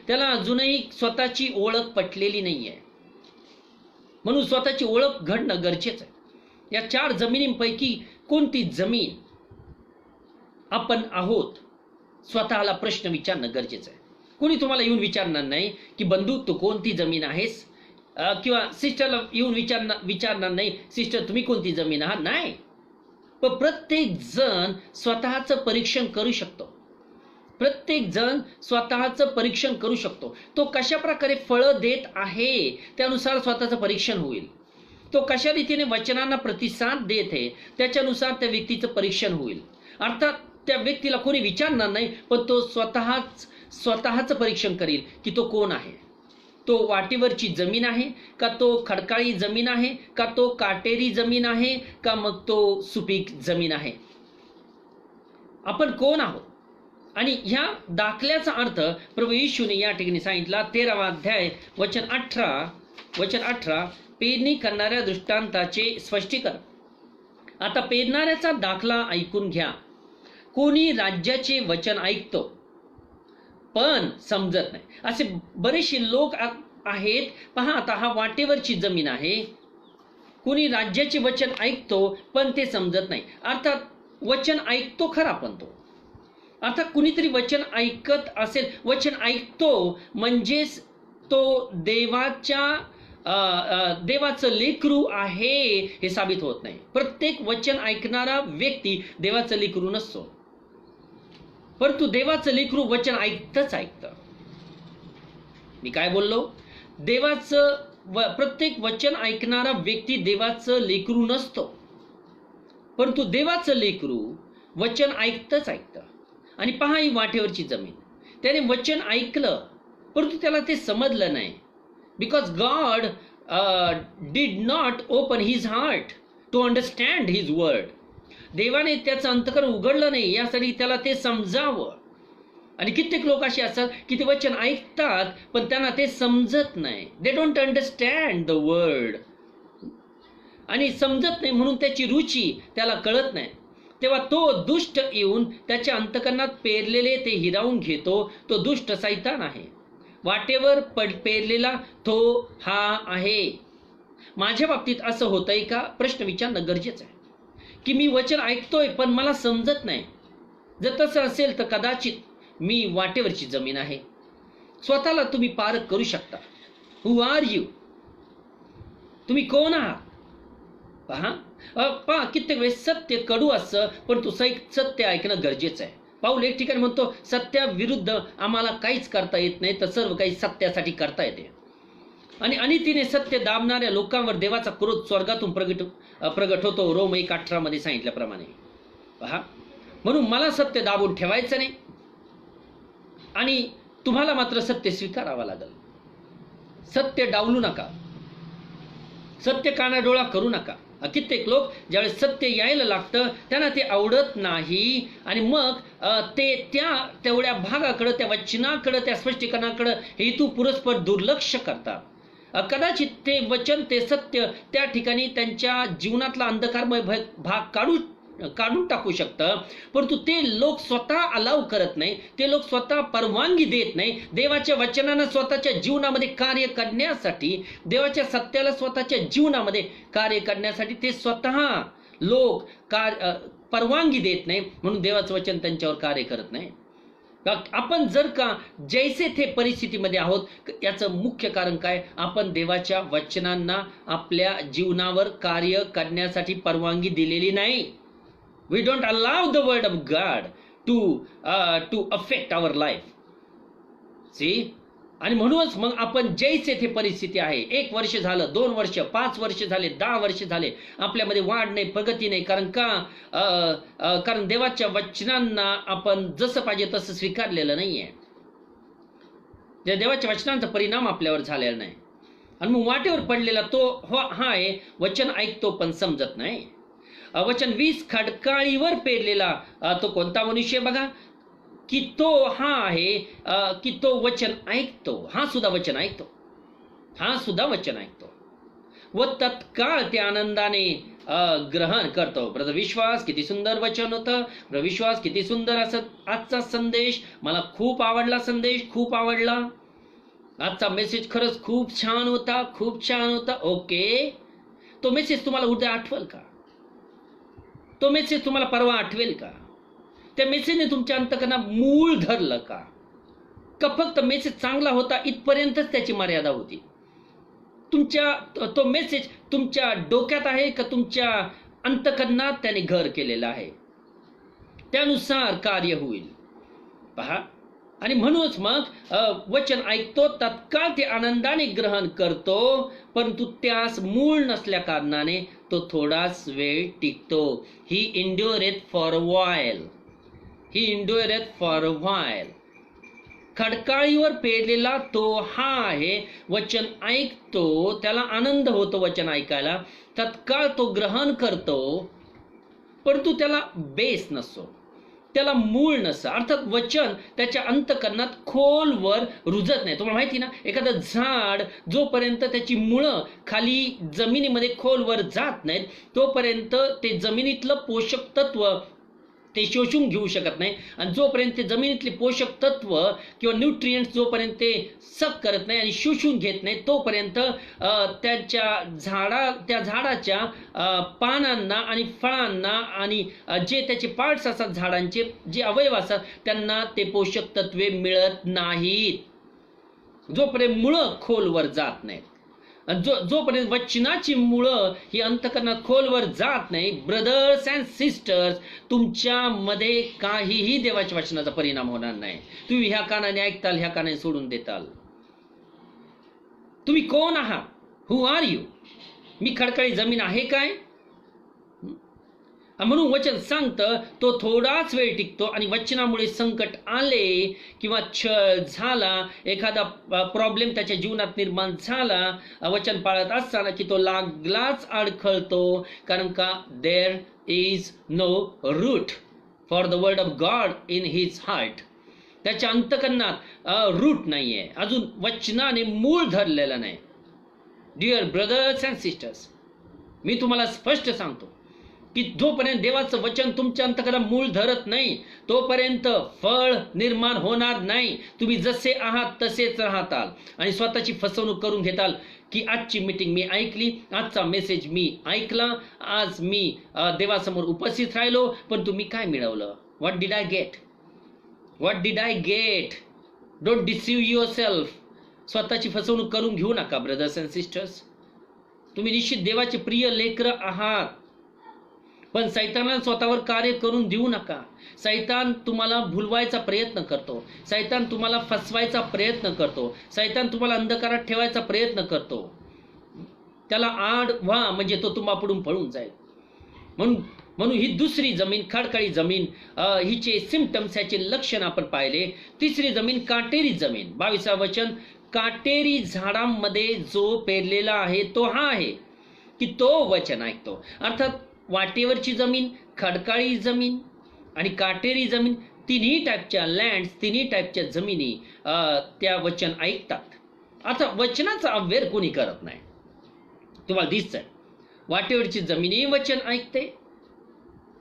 त्याला अजूनही स्वतःची ओळख पटलेली नाही आहे. म्हणून स्वतःची ओळख घडणं गरजेचं आहे. या 4 जमिनींपैकी कोणती जमीन आपण आहोत स्वतःला प्रश्न विचारणं गरजेचं आहे. कोणी तुम्हाला येऊन विचारणार नाही की बंधू तू कोणती जमीन आहेस, किंवा सिस्टरला येऊन विचारणार नाही सिस्टर तुम्ही कोणती जमीन आहात. नाही, पण प्रत्येक जण स्वतःचं परीक्षण करू शकतो. प्रत्येक जण स्वतःचं परीक्षण करू शकतो. तो कशा प्रकारे फळं देत आहे त्यानुसार स्वतःचं परीक्षण होईल. तो कशा रीतीने वचनांना प्रतिसाद देत आहे त्याच्यानुसार त्या व्यक्तीचं परीक्षण होईल. अर्थात त्या व्यक्तीला कोणी विचारणार नाही, पण तो स्वतःचं परीक्षण करेल की तो कोण आहे. तो वाटेवरची जमीन आहे का, तो खडकाळी जमीन आहे का, तो काटेरी जमीन आहे का, मग तो सुपीक जमीन आहे. आपण कोण आहोत. आणि ह्या दाखल्याचा अर्थ प्रभू येशूने या ठिकाणी सांगितला. 13वा अध्याय वचन 18 पेरणी करणाऱ्या दृष्टांताचे स्पष्टीकरण. आता पेरणाऱ्याचा दाखला ऐकून घ्या. कोणी राज्याचे वचन ऐकतो पण समजत नाही. असे बरेचसे लोक आहेत. पहा, आता हा वाटेवरची जमीन आहे. कोणी राज्याचे वचन ऐकतो पण ते समजत नाही. अर्थात वचन ऐकतो खरा, पण तो अर्थात कुणीतरी वचन ऐकत असेल, वचन ऐकतो म्हणजेच तो देवाचं लेकरू आहे हे साबित होत नाही. प्रत्येक वचन ऐकणारा व्यक्ती देवाचं लेकरू नसतो, परंतु देवाचं लेकरू वचन ऐकतं. मी काय बोललो? प्रत्येक वचन ऐकणारा व्यक्ती देवाचं लेकरू नसतो, परंतु देवाचं लेकरू वचन ऐकतं. आणि पहा, ही वाटेवरची जमीन, त्याने वचन ऐकलं परंतु त्याला ते समजलं नाही. Because God did not open his heart to understand his word. देवाने त्याचं अंतःकरण उघडलं नाही यासाठी त्याला ते समजावं. आणि कित्येक लोक असे असतात की ते वचन ऐकतात पण त्यांना ते समजत नाही. They don't understand the word. आणि समजत नाही म्हणून त्याची रुची त्याला कळत नाही. तेव्हा तो दुष्ट येऊन त्याच्या अंतःकरणात पेरलेले ते हिरावून घेतो. तो दुष्ट सैतान आहे. वाटेवर पेरलेला तो हा आहे. माझ्या बाबतीत असं होतंय का? प्रश्न विचारणं गरजेचं आहे की मी वचन ऐकतोय पण मला समजत नाही. जर तसं असेल तर कदाचित मी वाटेवरची जमीन आहे. स्वतःला तुम्ही पारख करू शकता. हु आर यू? तुम्ही कोण आहात? पहा, कित्येक वेळेस सत्य कडू असतं परंतु सत्य ऐकणं गरजेचं आहे. पाऊल एक ठिकाणी म्हणतो, सत्याविरुद्ध आम्हाला काहीच करता येत नाही, तर सर्व काही सत्यासाठी करता येते. आणि अनितीने सत्य दाबणाऱ्या लोकांवर देवाचा क्रोध स्वर्गातून प्रगट होतो. रोम 1:18 मध्ये सांगितल्याप्रमाणे. पहा, म्हणून मला सत्य दाबून ठेवायचं नाही आणि तुम्हाला मात्र सत्य स्वीकारावं लागेल. सत्य डावलू नका, सत्य कानाडोळा करू नका. कित्येक लोक ज्यावेळेस सत्य यायला लागतं त्यांना ते आवडत नाही आणि मग ते तेवढ्या भागाकडं, त्या वचनाकडं, त्या स्पष्टीकरणाकडं हेतू पुरस्पर दुर्लक्ष करतात. कदाचित ते वचन, ते सत्य त्या ठिकाणी त्यांच्या जीवनातला अंधकारमय भाग काढून टाकू शकतं, परंतु ते लोक स्वतः अलाव करत नाही. ते लोक स्वतः परवानगी देत नाही. देवाच्या वचनानं स्वतःच्या जीवनामध्ये कार्य करण्यासाठी, देवाच्या सत्याला स्वतःच्या जीवनामध्ये कार्य करण्यासाठी ते स्वतः लोक परवानगी देत नाही, म्हणून देवाचं वचन त्यांच्यावर कार्य करत नाही. आपण जर का जैसे थे परिस्थितीमध्ये आहोत, याचं मुख्य कारण काय? आपण देवाच्या वचनांना आपल्या जीवनावर कार्य करण्यासाठी परवानगी दिलेली नाही. We don't allow the word of God to affect our life. See, आणि म्हणूनच मग आपण जैसे थे परिस्थिती आहे, 1 वर्ष झालं, 2 वर्ष, 5 वर्ष झाले, 10 वर्ष झाले, आपल्यामध्ये वाढ नाही, प्रगती नाही. कारण का? कारण देवाच्या वचनांना आपण जसं पाहिजे तसं स्वीकारलेलं नाहीये. त्या देवाच्या वचनांचा परिणाम आपल्यावर झालेला नाही. आणि मग वाटेवर पडलेला तो हा आहे, वचन ऐकतो पण समजत नाही. वचन 20, खडकाळीवर पेरलेला तो कोणता मनुष्य बघा, की तो हा आहे की तो वचन ऐकतो. हा सुद्धा वचन ऐकतो व तत्काळ ते आनंदाने ग्रहण करतो. ब्रदर विश्वास, किती सुंदर वचन होतं. ब्रदर विश्वास, किती सुंदर असं आजचा संदेश. मला खूप आवडला संदेश, खूप आवडला आजचा मेसेज. खरंच खूप छान होता. ओके, तो मेसेज तुम्हाला उद्या आठवेल का? तो मेसेज तुम्हाला परवा आठवेल का? त्या मेसेजने तुमच्या अंतकरणात मूळ धरलं का? फक्त मेसेज चांगला होता इथपर्यंतच त्याची मर्यादा होती? तो मेसेज तुमच्या डोक्यात आहे का तुमच्या अंतकरणात त्याने घर केलेलं आहे? त्यानुसार कार्य होईल. पहा, आणि म्हणूनच मग वचन ऐकतो, तत्काळ ते आनंदाने ग्रहण करतो, परंतु त्यास मूळ नसल्या कारणाने तो थोडाच वेळ टिकतो. ही इंड्युरेथ फॉर अ व्हाईल. खडकाळीवर पेरलेला तो हा आहे, वचन ऐकतो, त्याला आनंद होतो वचन ऐकायला, तत्काळ तो ग्रहण करतो, परंतु त्याला बेस नसतो, त्याला मूळ नसतं. अर्थात वचन त्याच्या अंतकरणात खोलवर रुजत नाही. तुम्हाला माहिती ना, एखादं झाड जोपर्यंत त्याची मुळं खाली जमिनीमध्ये खोलवर जात नाहीत, तोपर्यंत ते जमिनीतलं पोषक तत्व ते शोषून घेऊ शकत नाही. आणि जोपर्यंत ते जमिनीतले पोषक तत्व किंवा न्यूट्रिएंट्स जोपर्यंत ते सक करत नाही आणि शोषून घेत नाही, तोपर्यंत त्या झाडाच्या पानांना आणि फळांना आणि जे त्याचे पार्ट्स असतात, झाडांचे जे अवयव असतात, त्यांना ते पोषक तत्वे मिळत नाहीत, जोपर्यंत मुळं खोलवर जात नाहीत. जोपर्यंत वचनाची मुळं ही अंतकरणात खोलवर जात नाही, ब्रदर्स अँड सिस्टर्स, तुमच्यामध्ये काहीही देवाच्या वचनाचा परिणाम होणार नाही. तुम्ही ह्या कानाने ऐकताल, ह्या कानाने सोडून देताल. तुम्ही कोण आहात? हु आर यू? मी खडकाळी जमीन आहे काय? म्हणून वचन सांगतं, तो थोडाच वेळ टिकतो. आणि वचनामुळे संकट आले किंवा छळ झाला, एखादा प्रॉब्लेम त्याच्या जीवनात निर्माण झाला, वचन पाळत असताना, की तो लागलाच अडखळतो. कारण का? There is no root for the word of God in his heart. त्याच्या अंतकरणात रूट नाहीये, अजून वचनाने मूळ धरलेलं नाही. डिअर ब्रदर्स अँड सिस्टर्स, मी तुम्हाला स्पष्ट सांगतो की जोपर्यंत देवाचं वचन तुमच्या अंतकरणात मूळ धरत नाही, तोपर्यंत फळ निर्माण होणार नाही. तुम्ही जसे आहात तसेच राहताल आणि स्वतःची फसवणूक करून घेताल की आजची मीटिंग मी ऐकली, आजचा मेसेज मी ऐकला, आज मी देवासमोर उपस्थित राहिलो, पण तुम्ही काय मिळवलं? What did I get? Don't deceive your self. स्वतःची फसवणूक करून घेऊ नका ब्रदर्स अँड सिस्टर्स. तुम्ही निश्चित देवाचे प्रिय लेकरं आहात, पण सैतानाला स्वतःवर कार्य करून देऊ नका. सैतान तुम्हाला भुलवायचा प्रयत्न करतो, सैतान तुम्हाला फसवायचा प्रयत्न करतो, सैतान तुम्हाला अंधकारात ठेवायचा प्रयत्न करतो. त्याला आड व्हा, म्हणजे तो तुम्हापुढून पळून जाईल. म्हणून ही दुसरी जमीन, खडकाळी जमीन, हिचे सिम्पटम्स, ह्याचे लक्षण आपण पाहिले. तिसरी जमीन, काटेरी जमीन. 22 वचन, काटेरी झाडांमध्ये जो पेरलेला आहे तो हा आहे की तो वचन ऐकतो. अर्थात वाटेवरची जमीन, खडकाळी जमीन आणि काटेरी जमीन, तिन्ही टाईपच्या लँड्स, तिन्ही टाईपच्या जमिनी त्या वचन ऐकतात. आता वचनाचा अव्यय कोणी करत नाही. तुम्हाला दिसतंय, वाटेवरची जमीनही वचन ऐकते,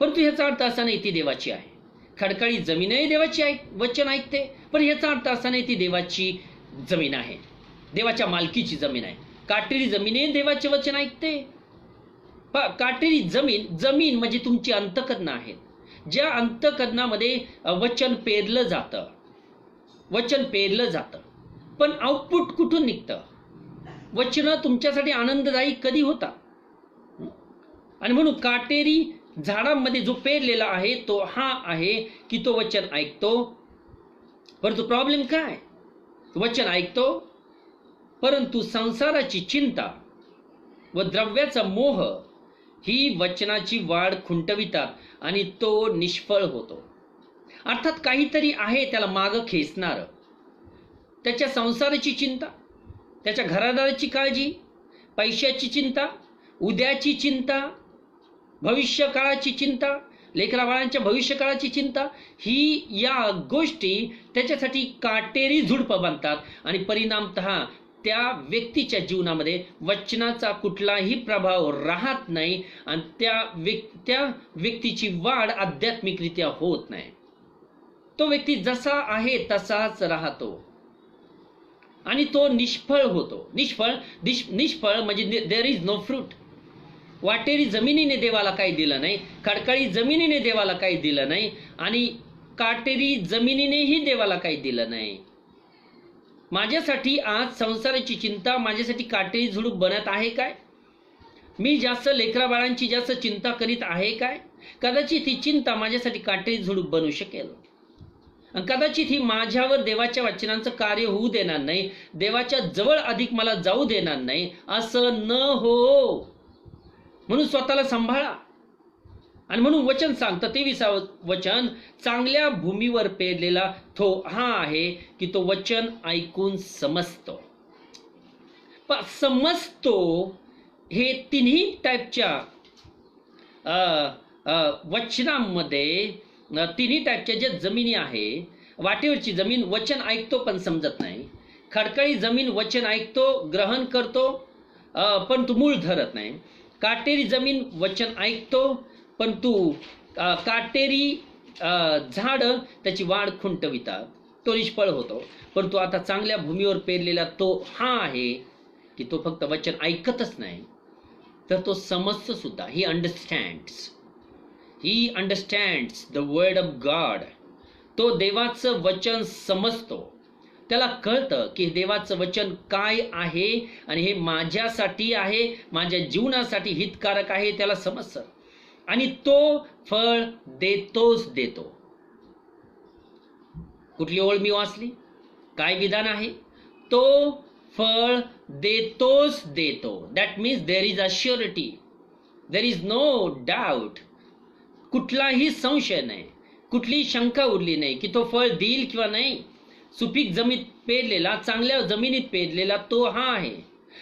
परंतु ह्याचा अर्थ असा नाही ती देवाची आहे. खडकाळी जमीनही देवाची वचन ऐकते, पण ह्याचा अर्थ असा नाही ती देवाची जमीन आहे, देवाच्या मालकीची जमीन आहे. काटेरी जमीनही देवाचे वचन ऐकते, काटेरी जमीन, जमीन म्हणजे तुमची अंतःकरणं आहेत, ज्या अंतःकरणामध्ये वचन पेरलं जातं, वचन पेरलं जातं, पण आउटपुट कुठून निघतं? वचन तुमच्यासाठी आनंददायी कधी होता? आणि म्हणून काटेरी झाडांमध्ये जो पेरलेला आहे तो हा आहे की तो वचन ऐकतो, परंतु प्रॉब्लेम काय? वचन ऐकतो, परंतु संसाराची चिंता व द्रव्याचा मोह ही वचनाची वाढ खुंटवितात आणि तो निष्फळ होतो. अर्थात काहीतरी आहे त्याला मागं खेचणार. त्याच्या संसाराची चिंता, त्याच्या घरादाराची काळजी, पैशाची चिंता, उद्याची चिंता, भविष्यकाळाची चिंता, लेकराबाळांच्या भविष्यकाळाची चिंता, ही या गोष्टी त्याच्यासाठी काटेरी झुडपं बनतात आणि परिणामतः त्या व्यक्तीच्या जीवनामध्ये वचनाचा कुठलाही प्रभाव राहत नाही आणि त्या व्यक्तीची वाढ आध्यात्मिकरित्या होत नाही. तो व्यक्ती जसा आहे तसाच राहतो आणि तो निष्फळ होतो. निष्फळ म्हणजे देअर इज नो फ्रूट. वाटेरी जमिनीने देवाला काही दिलं नाही, खडकाळी जमिनीने देवाला काही दिलं नाही आणि काटेरी जमिनीनेही देवाला काही दिलं नाही. माझ्यासाठी आज संसाराची चिंता माझ्यासाठी काटेरी झुडूप बनत आहे काय? मी जास्त लेकराबाळांची जास्त चिंता करीत आहे काय? कदाचित ही चिंता माझ्यासाठी काटेरी झुडूप बनू शकेल. कदाचित ही माझ्यावर देवाच्या वचनांचं कार्य होऊ देणार नाही, देवाच्या जवळ अधिक मला जाऊ देणार नाही. असं न हो, म्हणून स्वतःला सांभाळा. आणि म्हणून वचन सांगतं 23 वचन, चांगल्या भूमीवर पेरलेला तो हा आहे की तो वचन ऐकून समजतो. समजतो हे तिन्ही टाईपच्या वचनांमध्ये, तिन्ही टाईपच्या ज्या जमिनी आहे, वाटेवरची जमीन वचन ऐकतो पण समजत नाही, खडकाळी जमीन वचन ऐकतो, ग्रहण करतो, पण तू मूळ धरत नाही, काटेरी जमीन वचन ऐकतो पण तू काटेरी झाड त्याची वाढ खुंटवितात, तो निष्फळ होतो. परंतु आता चांगल्या भूमीवर पेरलेला तो हा आहे की तो फक्त वचन ऐकतच नाही तर तो समजतो सुद्धा. He understands the word of God. तो देवाचं वचन समजतो, त्याला कळतं की देवाचं वचन काय आहे आणि हे माझ्यासाठी आहे, माझ्या जीवनासाठी हितकारक आहे, त्याला समजतं आणि तो फळ देतोच देतो. कुठली ओळ मी वाचली? काय विधान आहे? तो फळ देतोच देतो. That means there is assurity, there is no doubt. कुठलाही संशय नाही, कुठलीही शंका उरली नाही की तो फळ देईल किंवा नाही. सुपीक जमीन पेरलेला, चांगल्या जमिनीत पेरलेला तो हा आहे.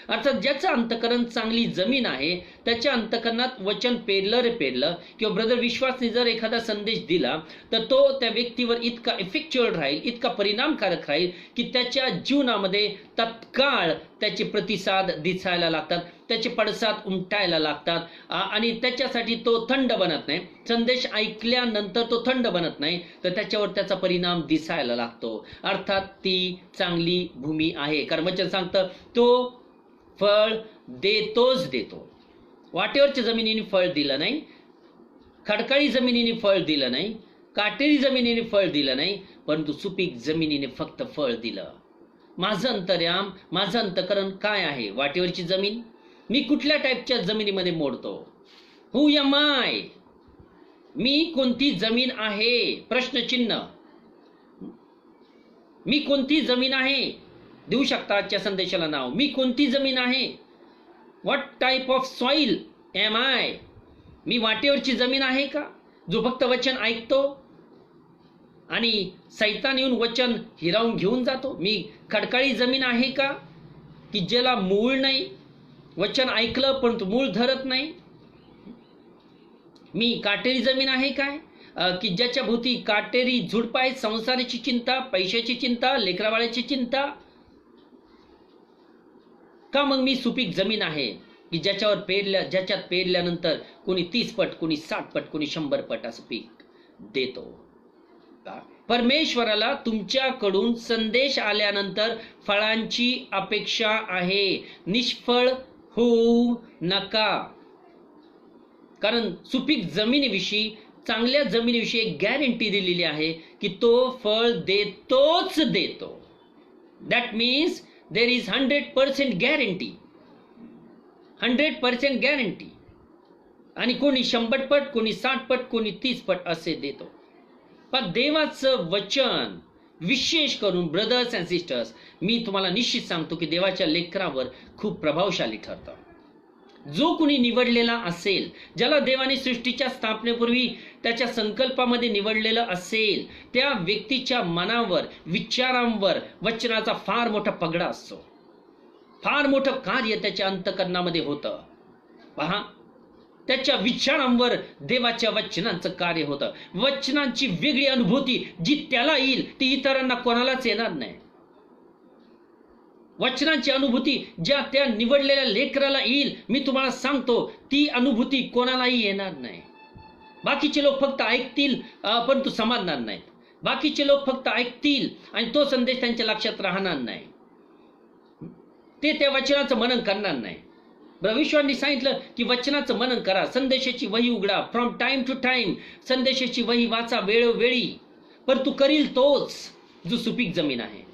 अर्थात ज्याचं अंतकरण चांगली जमीन आहे त्याच्या अंतकरणात वचन पेरलं किंवा ब्रदर विश्वासने जर एखादा संदेश दिला तर तो त्या व्यक्तीवर इतका इफेक्च्युअल राहील, इतका परिणामकारक राहील की त्याच्या जीवनामध्ये तत्काळ त्याचे प्रतिसाद दिसायला लागतात, त्याचे पडसाद उमटायला लागतात आणि त्याच्यासाठी तो थंड बनत नाही. संदेश ऐकल्यानंतर तो थंड बनत नाही तर त्याच्यावर त्याचा परिणाम दिसायला लागतो. अर्थात ती चांगली भूमी आहे, कारण वचन सांगतं तो फळ देतोच देतो. वाटेवरच्या जमिनीने फळ दिलं नाही, खडकाळी जमिनीने फळ दिलं नाही, काटेरी जमिनीने फळ दिलं नाही, परंतु सुपीक जमिनीने फक्त फळ दिलं. माझं अंतर्याम, माझं अंतकरण काय आहे? वाटेवरची जमीन. मी कुठल्या टाईपच्या जमिनीमध्ये मोडतो? हू एम आय? मी कोणती जमीन आहे? प्रश्नचिन्ह. मी कोणती जमीन आहे? देऊ शकता आजच्या संदेशाला नाव. मी कोणती जमीन आहे? What type of soil am I? मी वाटेवरची जमीन आहे का, जो फक्त वचन ऐकतो आणि सैतान येऊन वचन हिरावून घेऊन जातो? मी खडकाळी जमीन आहे का, की ज्याला मूळ नाही, वचन ऐकलं पण तो मूळ धरत नाही? मी काटेरी जमीन आहे काय, की ज्याच्या भोवती काटेरी झुडपं आहेत, संसाराची चिंता, पैशाची चिंता, लेकराबाळाची चिंता? का मग मी सुपीक जमीन आहे की ज्याच्यात पेरल्यानंतर कोणी 30 पट, कोणी 60 पट, कोणी 100 पट असं पीक देतो? परमेश्वराला तुमच्याकडून संदेश आल्यानंतर फळांची अपेक्षा आहे. निष्फळ होऊ नका. कारण सुपीक जमिनीविषयी, चांगल्या जमिनीविषयी एक गॅरंटी दिलेली आहे की तो फळ देतोच देतो. That means there is 100% guarantee, 100% guarantee. आणि कोणी 100 पट, कोणी 60 पट, कोणी 30 पट असे देतो. पण देवाचं वचन, विशेष करून ब्रदर्स अँड सिस्टर्स, मी तुम्हाला निश्चित सांगतो की देवाच्या लेकरावर खूप प्रभावशाली ठरतं. जो कुणी निवडलेला असेल, ज्याला देवाने सृष्टीच्या स्थापनेपूर्वी त्याच्या संकल्पामध्ये निवडलेलं असेल, त्या व्यक्तीच्या मनावर, विचारांवर वचनाचा फार मोठा पगडा असतो. फार मोठं कार्य त्याच्या अंतःकरणामध्ये होतं. पहा, त्याच्या विचारांवर देवाच्या वचनांचं कार्य होतं. वचनांची वेगळी अनुभूती जी त्याला येईल ती इतरांना कोणालाच येणार नाही. वचनांची अनुभूती ज्या त्या निवडलेल्या लेकराला येईल, मी तुम्हाला सांगतो, ती अनुभूती कोणालाही येणार नाही. बाकीचे लोक फक्त ऐकतील परंतु समजणार नाहीत. बाकीचे लोक फक्त ऐकतील आणि तो संदेश त्यांच्या लक्षात राहणार नाही. ते त्या वचनाचं मनन करणार नाही. विश्वांनी सांगितलं की वचनाचं मनन करा, संदेशाची वही उघडा, फ्रॉम टाइम टू टाइम संदेशाची वही वाचा वेळोवेळी. परंतु करील तोच जो सुपीक जमीन आहे,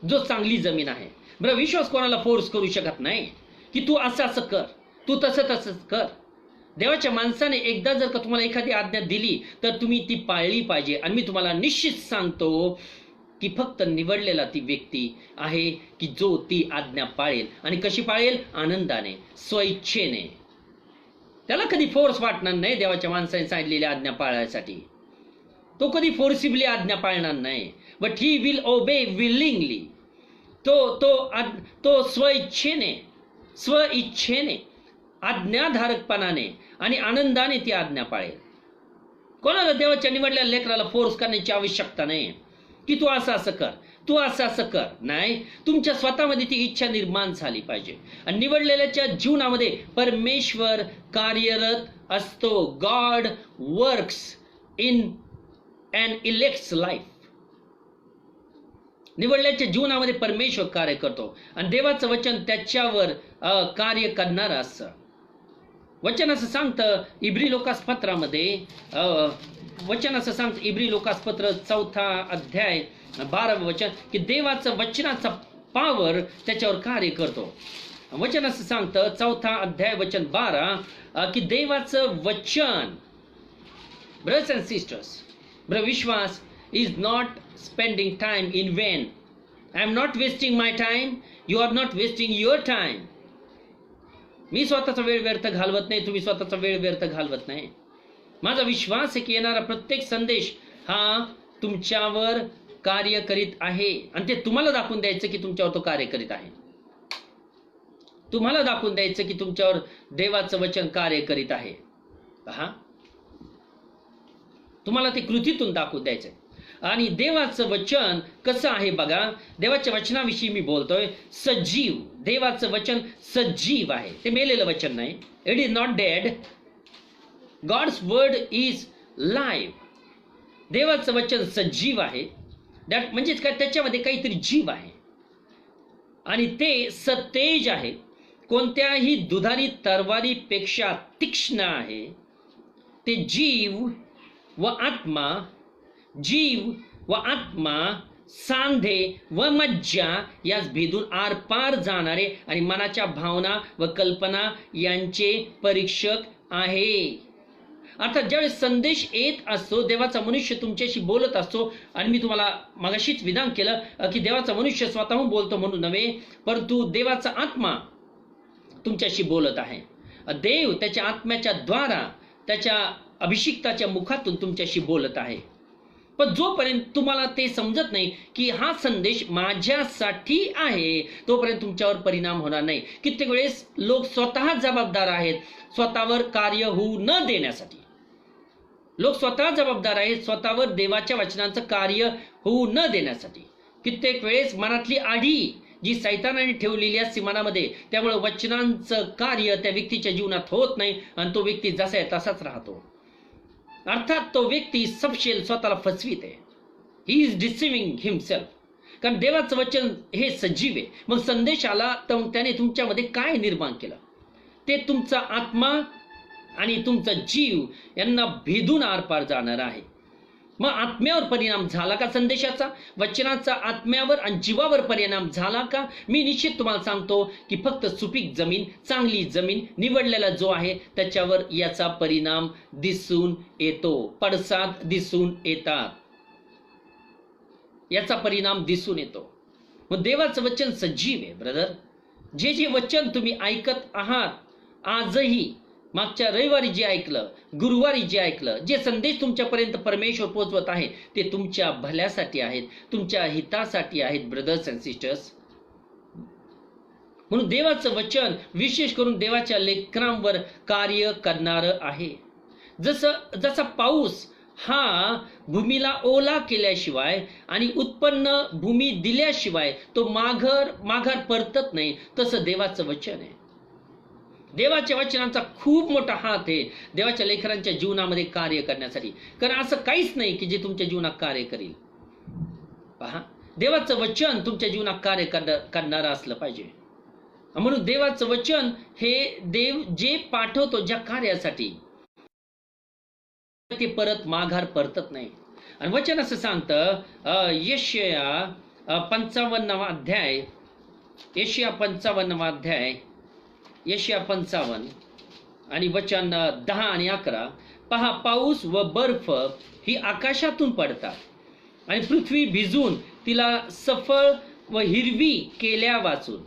जो चांगली जमीन आहे. विश्वास कोणाला फोर्स करू शकत नाही की तू असं असं कर, तू तसं तसंच कर. देवाच्या माणसाने एकदा जर का तुम्हाला एखादी आज्ञा दिली तर तुम्ही ती पाळली पाहिजे. आणि मी तुम्हाला निश्चित सांगतो की फक्त निवडलेला ती व्यक्ती आहे की जो ती आज्ञा पाळेल. आणि कशी पाळेल? आनंदाने, स्वइच्छेने. त्याला कधी फोर्स वाटणार नाही देवाच्या माणसाने सांगितलेली आज्ञा पाळण्यासाठी. तो कधी फोर्सिबली आज्ञा पाळणार नाही. But he will obey willingly. तो स्वइच्छेने, आज्ञाधारकपणाने आणि आनंदाने ती आज्ञा पाळेल. कोणाला देवाच्या निवडलेल्या लेकराला फोर्स करण्याची आवश्यकता नाही की तू असं असं कर, तू असं असं कर. नाही, तुमच्या स्वतःमध्ये ती इच्छा निर्माण झाली पाहिजे. आणि निवडलेल्याच्या जीवनामध्ये परमेश्वर कार्यरत असतो. God works in an elect's life. निवडल्याच्या जीवनामध्ये परमेश्वर कार्य करतो आणि देवाचं वचन त्याच्यावर कार्य करणार असतं. वचन असं सांगतं इब्री लोकासपत्रामध्ये, वचन असं सांगतं इब्री लोकासपत्र 4 अध्याय 12 वचन की देवाचं वचनाचा पावर त्याच्यावर कार्य करतो. वचन असं सांगतं 4 अध्याय वचन 12 की देवाचं वचन, ब्रदर्स अँड सिस्टर्स, विश्वास is not spending time in vain. I am not wasting my time. You are not wasting your time. मी स्वतःचा वेळ व्यर्थ घालवत नाही, तुम्ही स्वतःचा वेळ व्यर्थ घालवत नाही. माझा विश्वास आहे की येणारा प्रत्येक संदेश हा तुमच्यावर कार्य करीत आहे. आणि ते तुम्हाला दाखवून द्यायचं की तुमच्यावर तो कार्य करीत आहे. तुम्हाला दाखवून द्यायचं की तुमच्यावर देवाचं वचन कार्य करीत आहे. पहा, तुम्हाला ते कृतीतून दाखवून द्यायचं. आणि देवाचं वचन कसं आहे बघा. देवाच्या वचनाविषयी मी बोलतोय. सजीव, देवाचं वचन सजीव आहे. ते मेलेलं वचन नाही. It is not dead. God's word is live. देवाचं वचन सजीव आहे. दॅट म्हणजेच काय, त्याच्यामध्ये काहीतरी जीव आहे आणि ते सतेज आहे. कोणत्याही दुधारी तरवारीपेक्षा तीक्ष्ण आहे. ते जीव व आत्मा, सांधे व मज्जा यास भेदून आरपार जाणारे आणि मनाच्या भावना व कल्पना यांचे परीक्षक आहे. अर्थात ज्यावेळेस संदेश येत असतो, देवाचा मनुष्य तुमच्याशी बोलत असतो. आणि मी तुम्हाला मगाशीच विधान केलं की देवाचा मनुष्य स्वतःहून बोलतो म्हणून नव्हे, परंतु देवाचा आत्मा तुमच्याशी बोलत आहे. देव त्याच्या आत्म्याच्या द्वारा, त्याच्या अभिषिक्ताच्या मुखातून तुमच्याशी बोलत आहे. पण जोपर्यंत तुम्हाला ते समजत नाही की हा संदेश माझ्यासाठी आहे, तोपर्यंत तुमच्यावर परिणाम होणार नाही. कित्येक वेळेस लोक स्वतः जबाबदार आहेत स्वतःवर कार्य होऊ न देण्यासाठी. लोक स्वतः जबाबदार आहेत स्वतःवर देवाच्या वचनांचं कार्य होऊ न देण्यासाठी. कित्येक वेळेस मनातली आढी जी सैतानाने ठेवलेली असते मनामध्ये, त्यामुळे वचनांचं कार्य त्या व्यक्तीच्या जीवनात होत नाही आणि तो व्यक्ती जसा आहे तसाच राहतो. अर्थात तो व्यक्ती सपशेल स्वतःला फसवीत आहे. He is deceiving himself. कारण देवाचं वचन हे सजीव आहे. मग संदेश आला तर त्याने तुमच्यामध्ये काय निर्माण केलं? ते तुमचा आत्मा आणि तुमचा जीव यांना भेदून आरपार जाणार आहे. मग आत्म्यावर परिणाम झाला का संदेशाचा, वचनाचा आत्म्यावर आणि जीवावर परिणाम झाला का? मी निश्चित तुम्हाला सांगतो की फक्त सुपीक जमीन, चांगली जमीन, निवडलेला जो आहे त्याच्यावर याचा परिणाम दिसून येतो. पडसाद दिसून येतात, याचा परिणाम दिसून येतो. मग देवाचं वचन सजीव आहे ब्रदर. जे जे वचन तुम्ही ऐकत आहात आजही, मागच्या रविवारी जे ऐकलं, गुरुवारी जे ऐकलं, जे संदेश तुमच्यापर्यंत परमेश्वर पोहोचवत आहे ते तुमच्या भल्यासाठी आहेत, तुमच्या हितासाठी आहेत ब्रदर्स अँड सिस्टर्स. म्हणून देवाचं वचन विशेष करून देवाच्या लेकरांवर कार्य करणारं आहे. जसा पाऊस हा भूमीला ओला केल्याशिवाय आणि उत्पन्न भूमी दिल्याशिवाय तो माघार परतत नाही, तसं देवाचं वचन आहे. देवाच्या वचनांचा खूप मोठा हात आहे देवाच्या लेकरांच्या जीवनामध्ये कार्य करण्यासाठी. कारण असं काहीच नाही की जे तुमच्या जीवनात कार्य करेल. पहा, देवाचं वचन तुमच्या जीवनात कार्य करणारं असलं पाहिजे. म्हणून देवाचं वचन हे देव जे पाठवतो ज्या कार्यासाठी ते परत माघार परतत नाही. आणि वचन असं सांगतं यशाया 55 अध्याय, यशाया 55 आणि वचन 10 आणि 11. पहा, पाऊस व बर्फ ही आकाशातून पडतात आणि पृथ्वी भिजून तिला सफळ व हिरवी केल्या वाचून.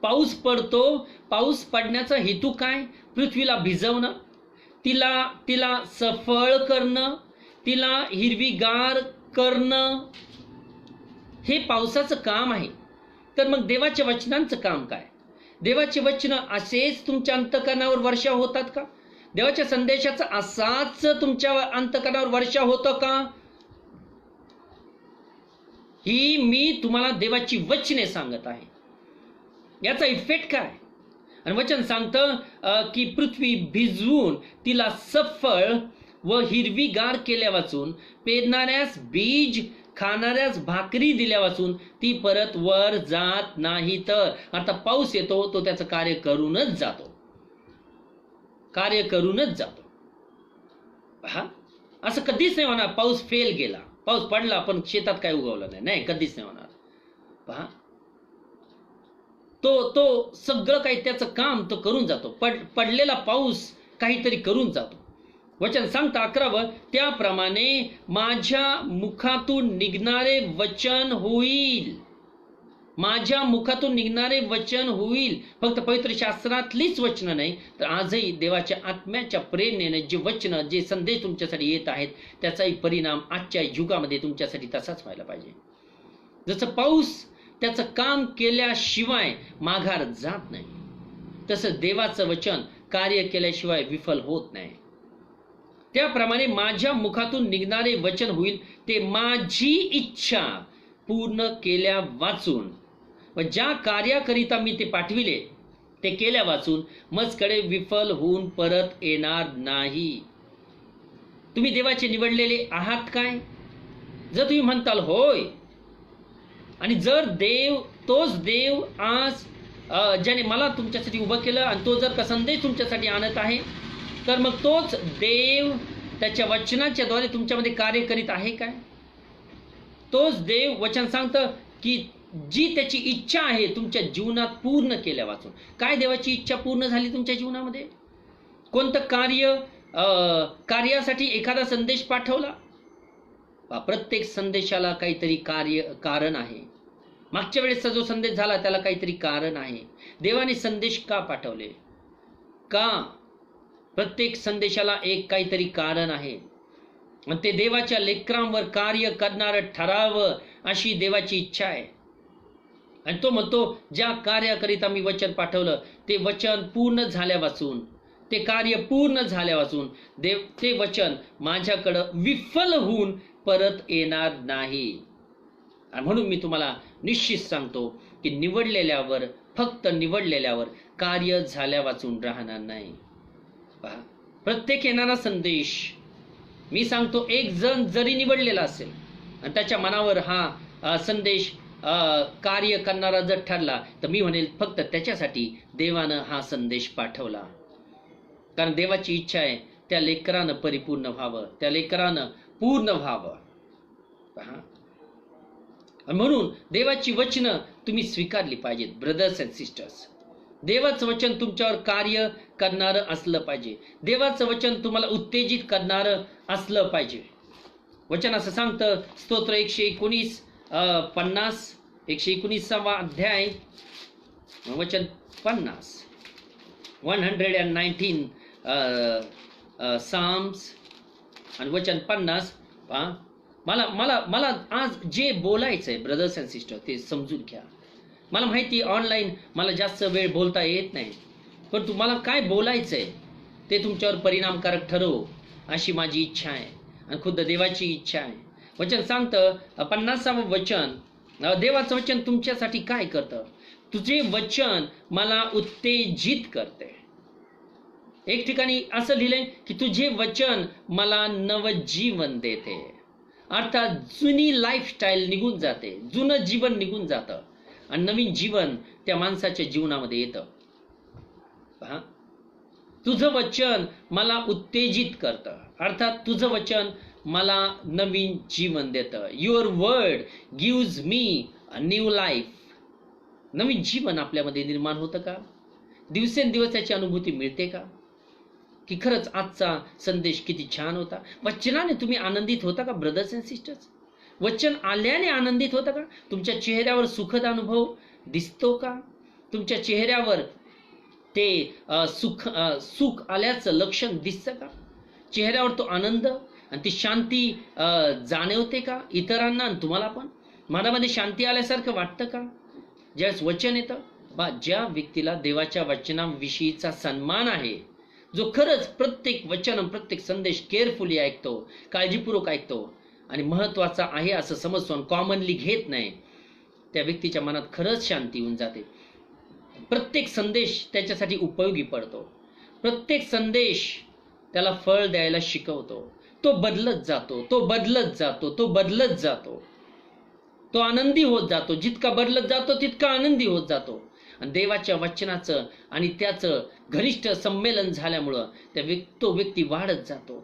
पाऊस पडतो, पाऊस पडण्याचा हेतू काय? पृथ्वीला भिजवणं, तिला सफळ करणं, तिला हिरवीगार करणं, हे पावसाचं काम आहे. तर मग देवाच्या वचनांचं काम काय? देवाचे वचन असेच तुमच्या अंतःकरणावर वर्षा होतात का? देवाच्या संदेशाचा असाच तुमच्या अंतःकरणावर वर्षा होतं का? ही मी तुम्हाला देवाची वचने सांगत आहे. याचा इफेक्ट काय? आणि वचन सांगतं की पृथ्वी भिजवून तिला सफळ व हिरवीगार केल्या वाचून, पेरणाऱ्यास बीज, खाणाऱ्यास भाकरी दिल्या वाचून ती परत वर जात नाही. तर आता पाऊस येतो तो त्याचं कार्य करूनच जातो. पहा, असं कधीच नाही होणार पाऊस फेल गेला, पाऊस पडला पण शेतात काय उगवलं नाही, कधीच नाही होणार. पहा, तो सगळं काही त्याचं काम तो करून जातो. पडलेला पाऊस काहीतरी करून जातो. वचन सांगता 11, त्याप्रमाणे माझ्या मुखातून निघणारे वचन होईल. माझ्या मुखातून निघणारे वचन होईल. फक्त पवित्र शास्त्रातलीच वचनं नाही, तर आजही देवाच्या आत्म्याच्या प्रेरणेने जे वचन, जे संदेश तुमच्यासाठी येत आहेत त्याचाही परिणाम आजच्या युगामध्ये तुमच्यासाठी तसाच व्हायला पाहिजे. जसं पाऊस त्याचं काम केल्याशिवाय माघार जात नाही, तसं देवाचं वचन कार्य केल्याशिवाय विफल होत नाही. त्याप्रमाणे माझ्या मुखातून निघणारे वचन होईल, ते माझी इच्छा पूर्ण केल्या वाचून व ज्या कार्याकरिता मी ते पाठविले ते केल्या वाचून मजकडे विफल होऊन परत येणार नाही. तुम्ही देवाचे निवडलेले आहात काय? जर तुम्ही म्हणताल होय, आणि जर तोच देव आज ज्याने मला तुमच्यासाठी उभं केलं आणि तो जर का संदेश तुमच्यासाठी आणत आहे, तर मग तोच देव त्याच्या वचनाच्या द्वारे तुमच्यामध्ये कार्य करीत आहे काय? तोच देव वचन सांगतं की जी त्याची इच्छा आहे तुमच्या जीवनात पूर्ण केल्या वाचून. काय देवाची इच्छा पूर्ण झाली तुमच्या जीवनामध्ये? कोणतं कार्यासाठी एखादा संदेश पाठवला? प्रत्येक संदेशाला काहीतरी कारण आहे. मागच्या वेळेसचा जो संदेश झाला त्याला काहीतरी कारण आहे. देवाने संदेश का पाठवले? का? प्रत्येक संदेशाला एक काहीतरी कारण आहे. आणि ते देवाच्या लेकरांवर कार्य करणारं ठरावं अशी देवाची इच्छा आहे. आणि तो म्हणतो, ज्या कार्याकरिता मी वचन पाठवलं ते वचन पूर्ण झाल्यापासून, ते कार्य पूर्ण झाल्यापासून ते वचन माझ्याकडं विफल होऊन परत येणार नाही. आणि म्हणून मी तुम्हाला निश्चित सांगतो की निवडलेल्यावर, फक्त निवडलेल्यावर कार्य झाल्या वाचून राहणार नाही. पहा, प्रत्येक येणारा संदेश, मी सांगतो, एक जण जरी निवडलेला असेल आणि त्याच्या मनावर हा संदेश कार्य करणारा जर ठरला, तर मी म्हणेल फक्त त्याच्यासाठी देवानं हा संदेश पाठवला. कारण देवाची इच्छा आहे त्या लेकरानं परिपूर्ण व्हावं, त्या लेकरानं पूर्ण व्हावं. पहा, म्हणून देवाची वचनं तुम्ही स्वीकारली पाहिजेत ब्रदर्स अँड सिस्टर्स. देवाचं वचन तुमच्यावर कार्य करणारं असलं पाहिजे. देवाचं वचन तुम्हाला उत्तेजित करणारं असलं पाहिजे. वचन असं सांगतं, स्तोत्र 119 119वा अध्याय वचन 50, 119 साम्स आणि वचन 50. मला मला मला आज जे बोलायचं आहे ब्रदर्स अँड सिस्टर ते समजून घ्या. मला माहिती ऑनलाईन मला जास्त वेळ बोलता येत नाही, पण तुम्हाला काय बोलायचं आहे ते तुमच्यावर परिणामकारक ठरव अशी माझी इच्छा आहे आणि खुद्द देवाची इच्छा आहे. वचन सांगतं 50वं वचन, देवाचं वचन तुमच्यासाठी काय करतं? तुझे वचन मला उत्तेजित करते. एक ठिकाणी असं लिहिलंय की तुझे वचन मला नवजीवन देते. अर्थात जुनी लाईफस्टाईल निघून जाते, जुनं जीवन निघून जातं आणि नवीन जीवन त्या माणसाच्या जीवनामध्ये येतं. पहा, तुझं वचन मला उत्तेजित करतं, अर्थात तुझं वचन मला नवीन जीवन देतं. Your word gives me a new life. नवीन जीवन आपल्यामध्ये निर्माण होतं का? दिवसेंदिवस त्याची अनुभूती मिळते का? की खरंच आजचा संदेश किती छान होता. वचनाने तुम्ही आनंदित होता का ब्रदर्स अँड सिस्टर्स? वचन आल्याने आनंदित होता का? तुमच्या चेहऱ्यावर सुखद अनुभव दिसतो का? तुमच्या चेहऱ्यावर ते सुख आल्याचं लक्षण दिसतं का? चेहऱ्यावर तो आनंद आणि ती शांती जाणवते का इतरांना आणि तुम्हाला पण? मनामध्ये शांती आल्यासारखं वाटतं का ज्यावेळेस वचन येतं? ज्या व्यक्तीला देवाच्या वचनाविषयीचा सन्मान आहे, जो खरंच प्रत्येक वचन प्रत्येक संदेश केअरफुली ऐकतो, काळजीपूर्वक ऐकतो आणि महत्त्वाचा आहे असं समजून कॉमनली घेत नाही, त्या व्यक्तीच्या मनात खरंच शांती होऊन जाते. प्रत्येक संदेश त्याच्यासाठी उपयोगी पडतो. प्रत्येक संदेश त्याला फळ द्यायला शिकवतो. तो बदलत जातो, तो बदलत जातो, तो बदलत जातो, तो आनंदी होत जातो. जितका बदलत जातो तितका आनंदी होत जातो. आणि देवाच्या वचनाचं आणि त्याचं घनिष्ठ संमेलन झाल्यामुळं तो व्यक्ती वाढत जातो.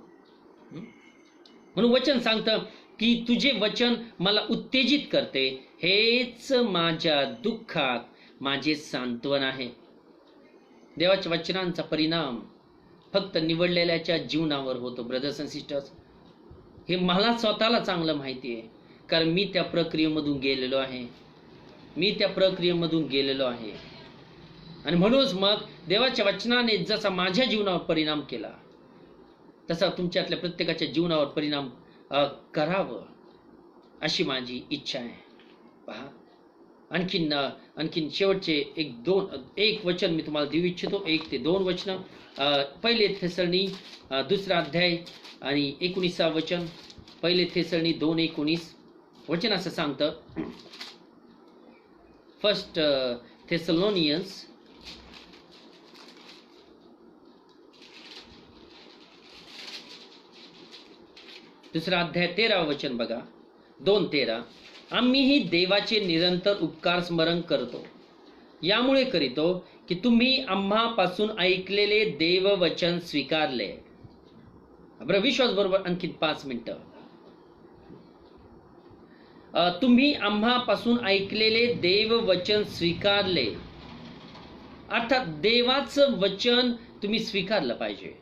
म्हणून वचन सांगतं की तुझे वचन मला उत्तेजित करते, हेच माझ्या दुःखात माझे सांत्वन आहे. देवाच्या वचनांचा परिणाम फक्त निवडलेल्याच्या जीवनावर होतो ब्रदर्स अँड सिस्टर्स. हे मला स्वतःला चांगलं माहिती आहे, कारण मी त्या प्रक्रियेमधून गेलेलो आहे. आणि म्हणूनच मग देवाच्या वचनाने जसा माझ्या जीवनावर परिणाम केला तसा तुमच्यातल्या प्रत्येकाच्या जीवनावर परिणाम करावं अशी माझी इच्छा आहे. पहा, आणखीन शेवटचे एक वचन मी तुम्हाला देऊ इच्छितो. 1 ते 2 वचन. पहिले थेसळणी 2रा अध्याय आणि 19 वचन. पहिले थेसळणी 2:19 वचन असं सांगतं, 1 थेसलोनियन्स 2रा अध्याय 13 वचन बघा. 2:13 आम्हीही देवाचे निरंतर उपकार स्मरण करतो. यामुळे करीतो की तुम्ही आम्हापासून ऐकलेले देववचन स्वीकारले. बरं, विश्वास बरोबर आणखी 5 मिनिटं. तुम्ही आम्हापासून ऐकलेले देववचन स्वीकारले, अर्थात देवाचं वचन तुम्ही स्वीकारलं पाहिजे.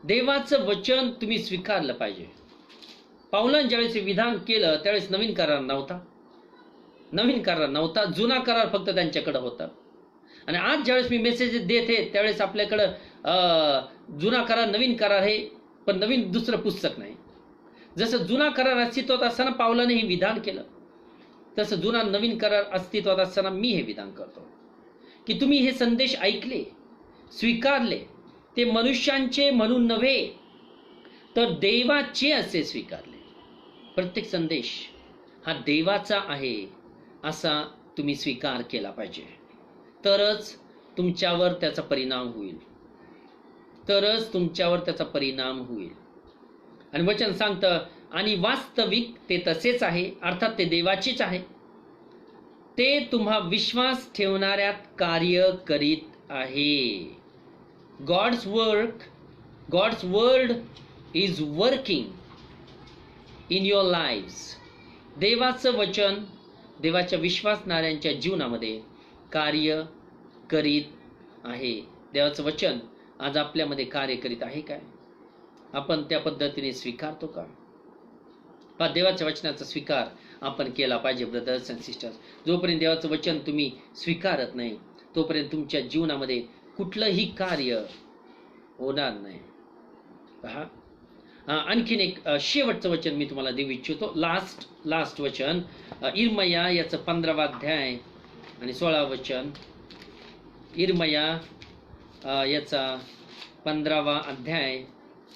देवाचं वचन तुम्ही स्वीकारलं पाहिजे. पाऊलाने ज्यावेळेस विधान केलं त्यावेळेस नवीन करार नव्हता. जुना करार फक्त त्यांच्याकडे होता. आणि आज ज्यावेळेस मी मेसेज देत आहे त्यावेळेस आपल्याकडं जुना करार नवीन करार आहे, पण नवीन दुसरं पुस्तक नाही. जसं जुना करार अस्तित्वात असताना पाऊलाने हे विधान केलं, तसं जुना नवीन करार अस्तित्वात असताना मी हे विधान करतो की तुम्ही हे संदेश ऐकले, स्वीकारले, ते मनुष्यांचे म्हणून नव्हे तर देवाचे असे स्वीकारले. प्रत्येक संदेश हा देवाचा आहे असा तुम्ही स्वीकार केला पाहिजे, तरच तुमच्यावर त्याचा परिणाम होईल. आणि वचन सांगतं, आणि वास्तविक ते तसेच आहे, अर्थात ते देवाचेच आहे. ते तुम्हा विश्वास ठेवणाऱ्यात कार्य करीत आहे. God's word is working in your lives. देवाचं वचन देवाच्या विश्वासणाऱ्यांच्या जीवनामध्ये कार्य करीत आहे. देवाचं वचन आज आपल्यामध्ये कार्य करीत आहे काय? आपण त्या पद्धतीने स्वीकारतो का? देवाच्या वचनाचा स्वीकार आपण केला पाहिजे ब्रदर्स अँड सिस्टर्स. जोपर्यंत देवाचं वचन तुम्ही स्वीकारत नाही तोपर्यंत तुमच्या जीवनामध्ये कुठलंही कार्य होणार नाही. पहा, आणखीन एक शेवटचं वचन मी तुम्हाला देऊ इच्छितो. लास्ट वचन इर्मया याचं 15वा अध्याय आणि 16वा वचन. इर्मया याचा 15वा अध्याय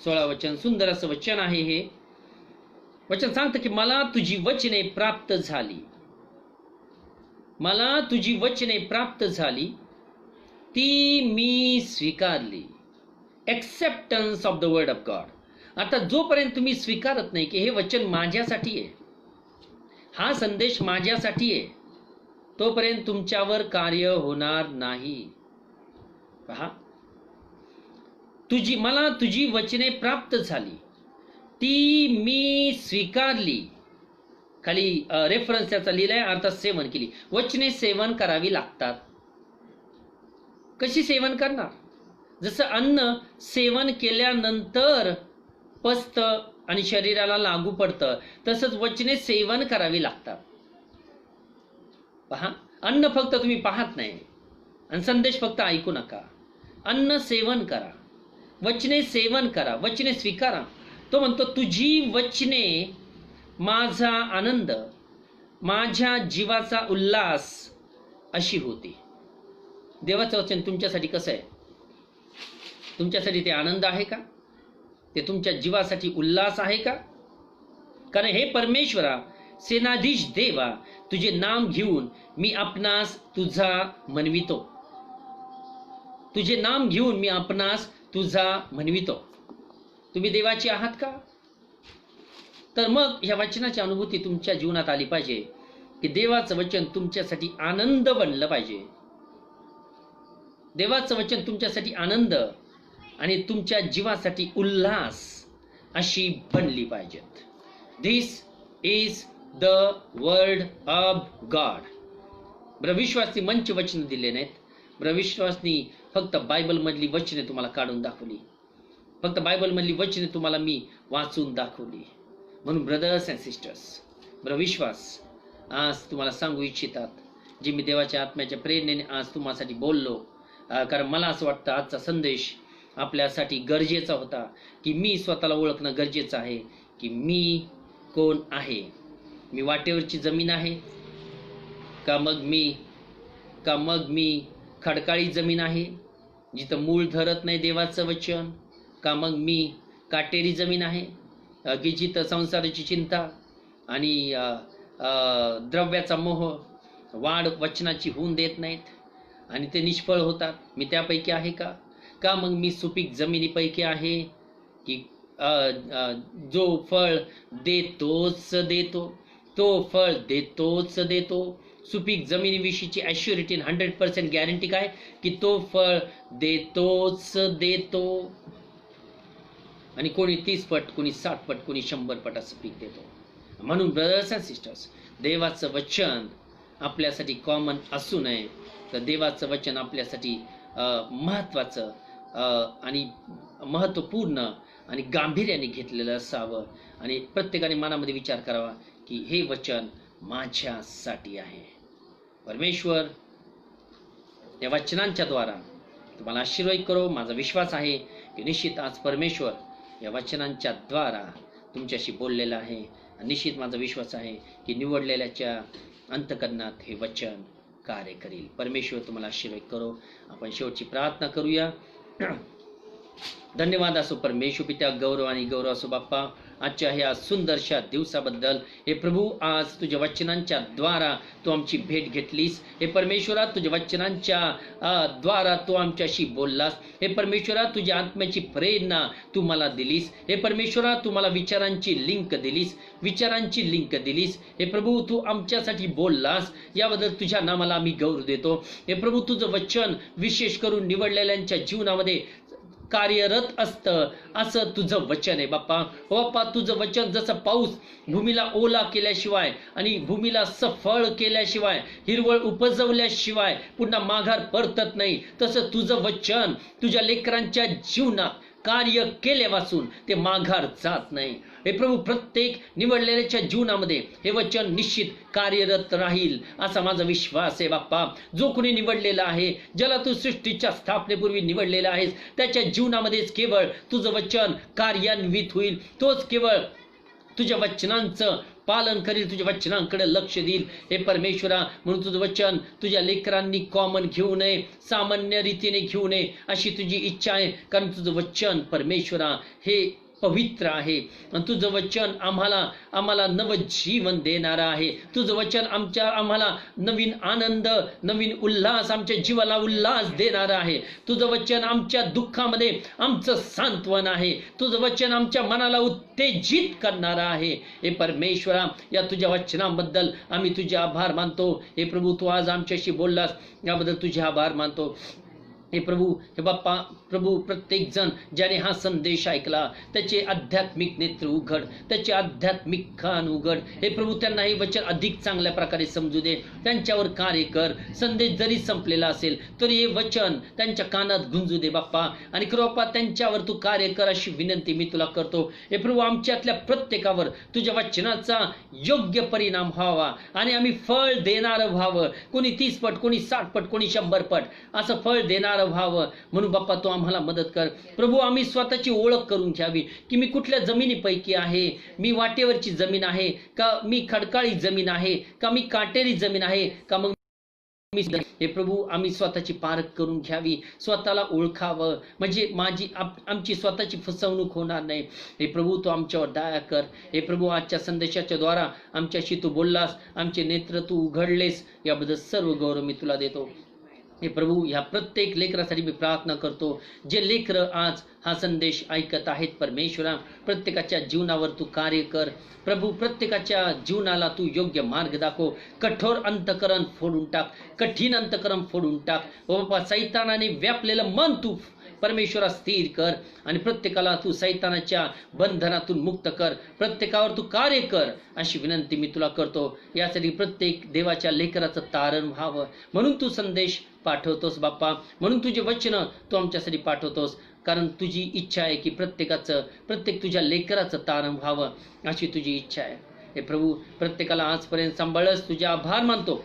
16वा वचन. सुंदर असं वचन आहे. हे वचन सांगतं की मला तुझी वचने प्राप्त झाली. मला तुझी वचने प्राप्त झाली, ती मी स्वीकारली. Acceptance of the word of God. आता जोपर्यंत तुम्ही स्वीकारत नाही की हे वचन माझ्यासाठी आहे, हा संदेश माझ्यासाठी आहे, तोपर्यंत तुमच्यावर कार्य होणार नाही. पहा, मला तुझी वचने प्राप्त झाली, ती मी स्वीकारली. खाली रेफरन्स त्याचा लिहिलाय, अर्थात सेवन केली. वचने सेवन करावी लागतात. कशी सेवन करणार? जसं अन्न सेवन केल्यानंतर पचतं आणि शरीराला लागू पडतं, तसंच वचने सेवन करावी लागतात. पहा, अन्न फक्त तुम्ही पाहत नाही आणि संदेश फक्त ऐकू नका. अन्न सेवन करा, वचने सेवन करा, वचने स्वीकारा. तो म्हणतो तुझी वचने माझा आनंद, माझ्या जीवाचा उल्हास अशी होती. देवाचं वचन तुमच्यासाठी कसं आहे? तुमच्यासाठी ते आनंद आहे का? ते तुमच्या जीवासाठी उल्हास आहे का? कारण हे परमेश्वरा, सेनाधीश देवा, तुझे नाम घेऊन मी आपणास तुझा म्हणवितो. तुझे नाम घेऊन मी आपणास तुझा म्हणवितो. तुम्ही देवाची आहात का? तर मग ह्या वचनाची अनुभूती तुमच्या जीवनात आली पाहिजे की देवाचं वचन तुमच्यासाठी आनंद बनलं पाहिजे. देवाचं वचन तुमच्यासाठी आनंद आणि तुमच्या जीवासाठी उल्हास अशी बनली पाहिजेत. This is the word of God. ब्रविश्वासनी मंच वचन दिले नाहीत. ब्रविश्वासनी फक्त बायबलमधली वचने तुम्हाला काढून दाखवली. फक्त बायबलमधली वचने तुम्हाला मी वाचून दाखवली. म्हणून ब्रदर्स अँड सिस्टर्स, ब्रविश्वास आज तुम्हाला सांगू इच्छितात, जे मी देवाच्या आत्म्याच्या प्रेरणेने आज तुम्हासाठी बोललो. कारण मला असं वाटतं आजचा संदेश आपल्यासाठी गरजेचा होता की मी स्वतःला ओळखणं गरजेचं आहे की मी कोण आहे. मी वाटेवरची जमीन आहे का मग मी खडकाळी जमीन आहे जिथं मूळ धरत नाही देवाचं वचन? का मग मी काटेरी जमीन आहे की जिथं संसाराची चिंता आणि द्रव्याचा मोह वाढ वचनाची होऊन देत नाहीत आणि ते निष्फळ होतात? मी त्यापैकी आहे का? का मग मी सुपीक जमिनीपैकी आहे की जो फळ देतोच देतो, तो फळ देतोच देतो? सुपीक जमिनीविषयीची ॲश्युरिटी 100% गॅरंटी काय? की तो फळ देतोच देतो. आणि कोणी 30 पट, कोणी 60 पट, कोणी 100 पट असं पीक देतो. म्हणून ब्रदर्स अँड सिस्टर्स, देवाचं वचन आपल्यासाठी कॉमन असू नये, तर देवाचं वचन आपल्यासाठी महत्त्वाचं आणि महत्त्वपूर्ण आणि गांभीर्याने घेतलेलं असावं. आणि प्रत्येकाने मनामध्ये विचार करावा की हे वचन माझ्यासाठी आहे. परमेश्वर या वचनांच्या द्वारा तुम्हाला आशीर्वाद करो. माझा विश्वास आहे की निश्चित आज परमेश्वर या वचनांच्या द्वारा तुमच्याशी बोललेला आहे. निश्चित माझा विश्वास आहे की निवडलेल्याच्या अंतकरणात हे वचन कार्य करेल. परमेश्वर तुम्हाला आशीर्वाद करो. आपण शेवटची प्रार्थना करूया. धन्यवाद असो परमेश्वर पित्या, गौरव आणि गौरव असो बाप्पा आजच्या ह्या सुंदरशा दिवसाबद्दल. हे प्रभू, आज तुझ्या वचनांच्या द्वारा तू आमची भेट घेतलीस. हे परमेश्वरा, तुझ्या वचनांच्या द्वारा तू आमच्याशी बोललास. हे परमेश्वरा, तुझ्या आत्म्याची प्रेरणा तू मला दिलीस. हे परमेश्वरा, तू मला विचारांची लिंक दिलीस. हे प्रभू, तू आमच्यासाठी बोललास, याबद्दल तुझ्या नामाला आम्ही गौरव देतो. हे प्रभू, तुझं वचन विशेष करून निवडलेल्यांच्या जीवनामध्ये कार्यरत असतं असं तुझं वचन आहे बाप्पा. हो बाप्पा, तुझं वचन जसं पाऊस भूमीला ओला केल्याशिवाय आणि भूमीला सफळ केल्याशिवाय, हिरवळ उपजवल्याशिवाय पुन्हा माघार परतत नाही, तसं तुझं वचन तुझ्या लेकरांच्या जीवनात कार्य केल्यापासून ते माघार जात नाही. हे प्रभू, प्रत्येक निवडलेल्याच्या जीवनामध्ये हे वचन निश्चित कार्यरत राहील असा माझा विश्वास आहे बाप्पा. जो कोणी निवडलेला आहे, ज्याला तू सृष्टीच्या स्थापनेपूर्वी निवडलेला आहेस, त्याच्या जीवनामध्येच केवळ तुझं वचन कार्यान्वित होईल. तोच केवळ तुझ्या वचनांचं पालन करील, तुझ्या वचनांकडे लक्ष देईल. हे परमेश्वरा, म्हणून तुझं वचन तुझ्या लेकरांनी कॉमन घेऊ नये, सामान्य रीतीने घेऊ नये अशी तुझी इच्छा आहे. कारण तुझं वचन परमेश्वरा हे पवित्र आहे आणि तुझं वचन आम्हाला नवजीवन देणारं आहे. तुझं वचन आम्हाला नवीन आनंद, नवीन उल्हास, आमच्या जीवाला उल्हास देणारं आहे. तुझं वचन आमच्या दुःखामध्ये आमचं सांत्वन आहे. तुझं वचन आमच्या मनाला उत्तेजित करणारं आहे. हे परमेश्वरा, या तुझ्या वचनाबद्दल आम्ही तुझे आभार मानतो. हे प्रभू, तू आज आमच्याशी बोललास याबद्दल तुझे आभार मानतो. हे प्रभू, हे बाप्पा, प्रभू, प्रत्येक जण ज्याने हा संदेश ऐकला त्याचे आध्यात्मिक नेत्र उघड, त्याचे आध्यात्मिक कान उघड. हे प्रभू, त्यांना हे वचन अधिक चांगल्या प्रकारे समजू दे. त्यांच्यावर कार्य कर. संदेश जरी संपलेला असेल तरी हे वचन त्यांच्या कानात गुंजू दे बाप्पा. आणि कृपा त्यांच्यावर तू कार्य कर अशी विनंती मी तुला करतो. हे प्रभू, आमच्यातल्या प्रत्येकावर तुझ्या वचनाचा योग्य परिणाम व्हावा आणि आम्ही फळ देणारं व्हावं. कोणी 30 पट, कोणी 60 पट, कोणी 100 पट असं फळ देणारं व्हावं. म्हणून बाप्पा, तू आम्हाला मदत कर. प्रभू, आम्ही स्वतःची ओळख करून घ्यावी की मी कुठल्या जमिनीपैकी आहे. मी वाटेवरची जमीन आहे का मी खडकाळी जमीन आहे का मी काटेरी जमीन आहे का मग हे प्रभू, आम्ही स्वतःची पारख करून घ्यावी, स्वतःला ओळखावं, म्हणजे आमची स्वतःची फसवणूक होणार नाही. हे प्रभू, तू आमच्यावर दया कर. हे प्रभू, आजच्या संदेशाच्या द्वारा आमच्याशी तू बोललास, आमचे नेत्र तू उघडलेस, याबद्दल सर्व गौरव मी तुला देतो. हे प्रभू, ह्या प्रत्येक लेकरासाठी मी प्रार्थना करतो. जे लेकरं आज हा संदेश ऐकत आहेत परमेश्वरा, प्रत्येकाच्या जीवनावर तू कार्य कर. प्रभू, प्रत्येकाच्या जीवनाला तू योग्य मार्ग दाखव. कठोर अंतकरण फोडून टाक, कठीण अंतकरण फोडून टाक. ओ बाप्पा, सैतानाने व्यापलेलं मन तू परमेश्वरा स्थिर कर आणि प्रत्येकाला तू सैतानाच्या बंधनातून मुक्त कर. प्रत्येकावर तू कार्य कर अशी विनंती मी तुला करतो. यासाठी प्रत्येक देवाच्या लेकराचं तारण व्हावं म्हणून तू संदेश पाठवतोस बाप्पा, म्हणून तुझे वचन तू आमच्यासाठी पाठवतोस. कारण तुझी इच्छा आहे की प्रत्येक तुझ्या लेकराचं तारण व्हावं अशी तुझी इच्छा आहे. हे प्रभू, प्रत्येकाला आजपर्यंत सांभाळस तुझे आभार मानतो.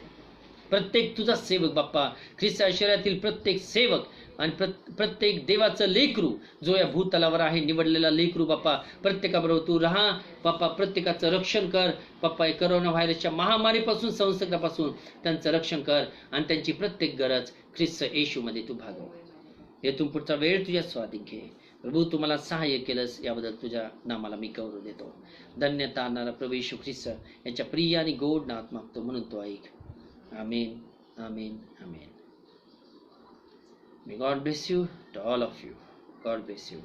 प्रत्येक तुझा सेवक बाप्पा, ख्रिस्त शरीरातील प्रत्येक सेवक आणि प्रत्येक देवाचं लेकरू जो या भूतलावर आहे, निवडलेला लेकरू बाप्पा, प्रत्येकाबरोबर तू राहा बाप्पा. प्रत्येकाचं रक्षण कर बाप्पा. करोना व्हायरसच्या महामारीपासून, संसर्गापासून त्यांचं रक्षण कर आणि त्यांची प्रत्येक गरज ख्रिस्त येशूमध्ये तू भागव. येथून पुढचा वेळ तुझ्या स्वाधीन घे. प्रभू, तुम्हाला सहाय्य केलंस याबद्दल तुझ्या नामाला मी गौरव देतो. धन्यता आणणारा प्रभू येशू ख्रिस्त याच्या प्रिय आणि गोड नात मागतो, म्हणून तो ऐक. आमेन, आमेन, आमेन. May God bless you to all of you. God bless you.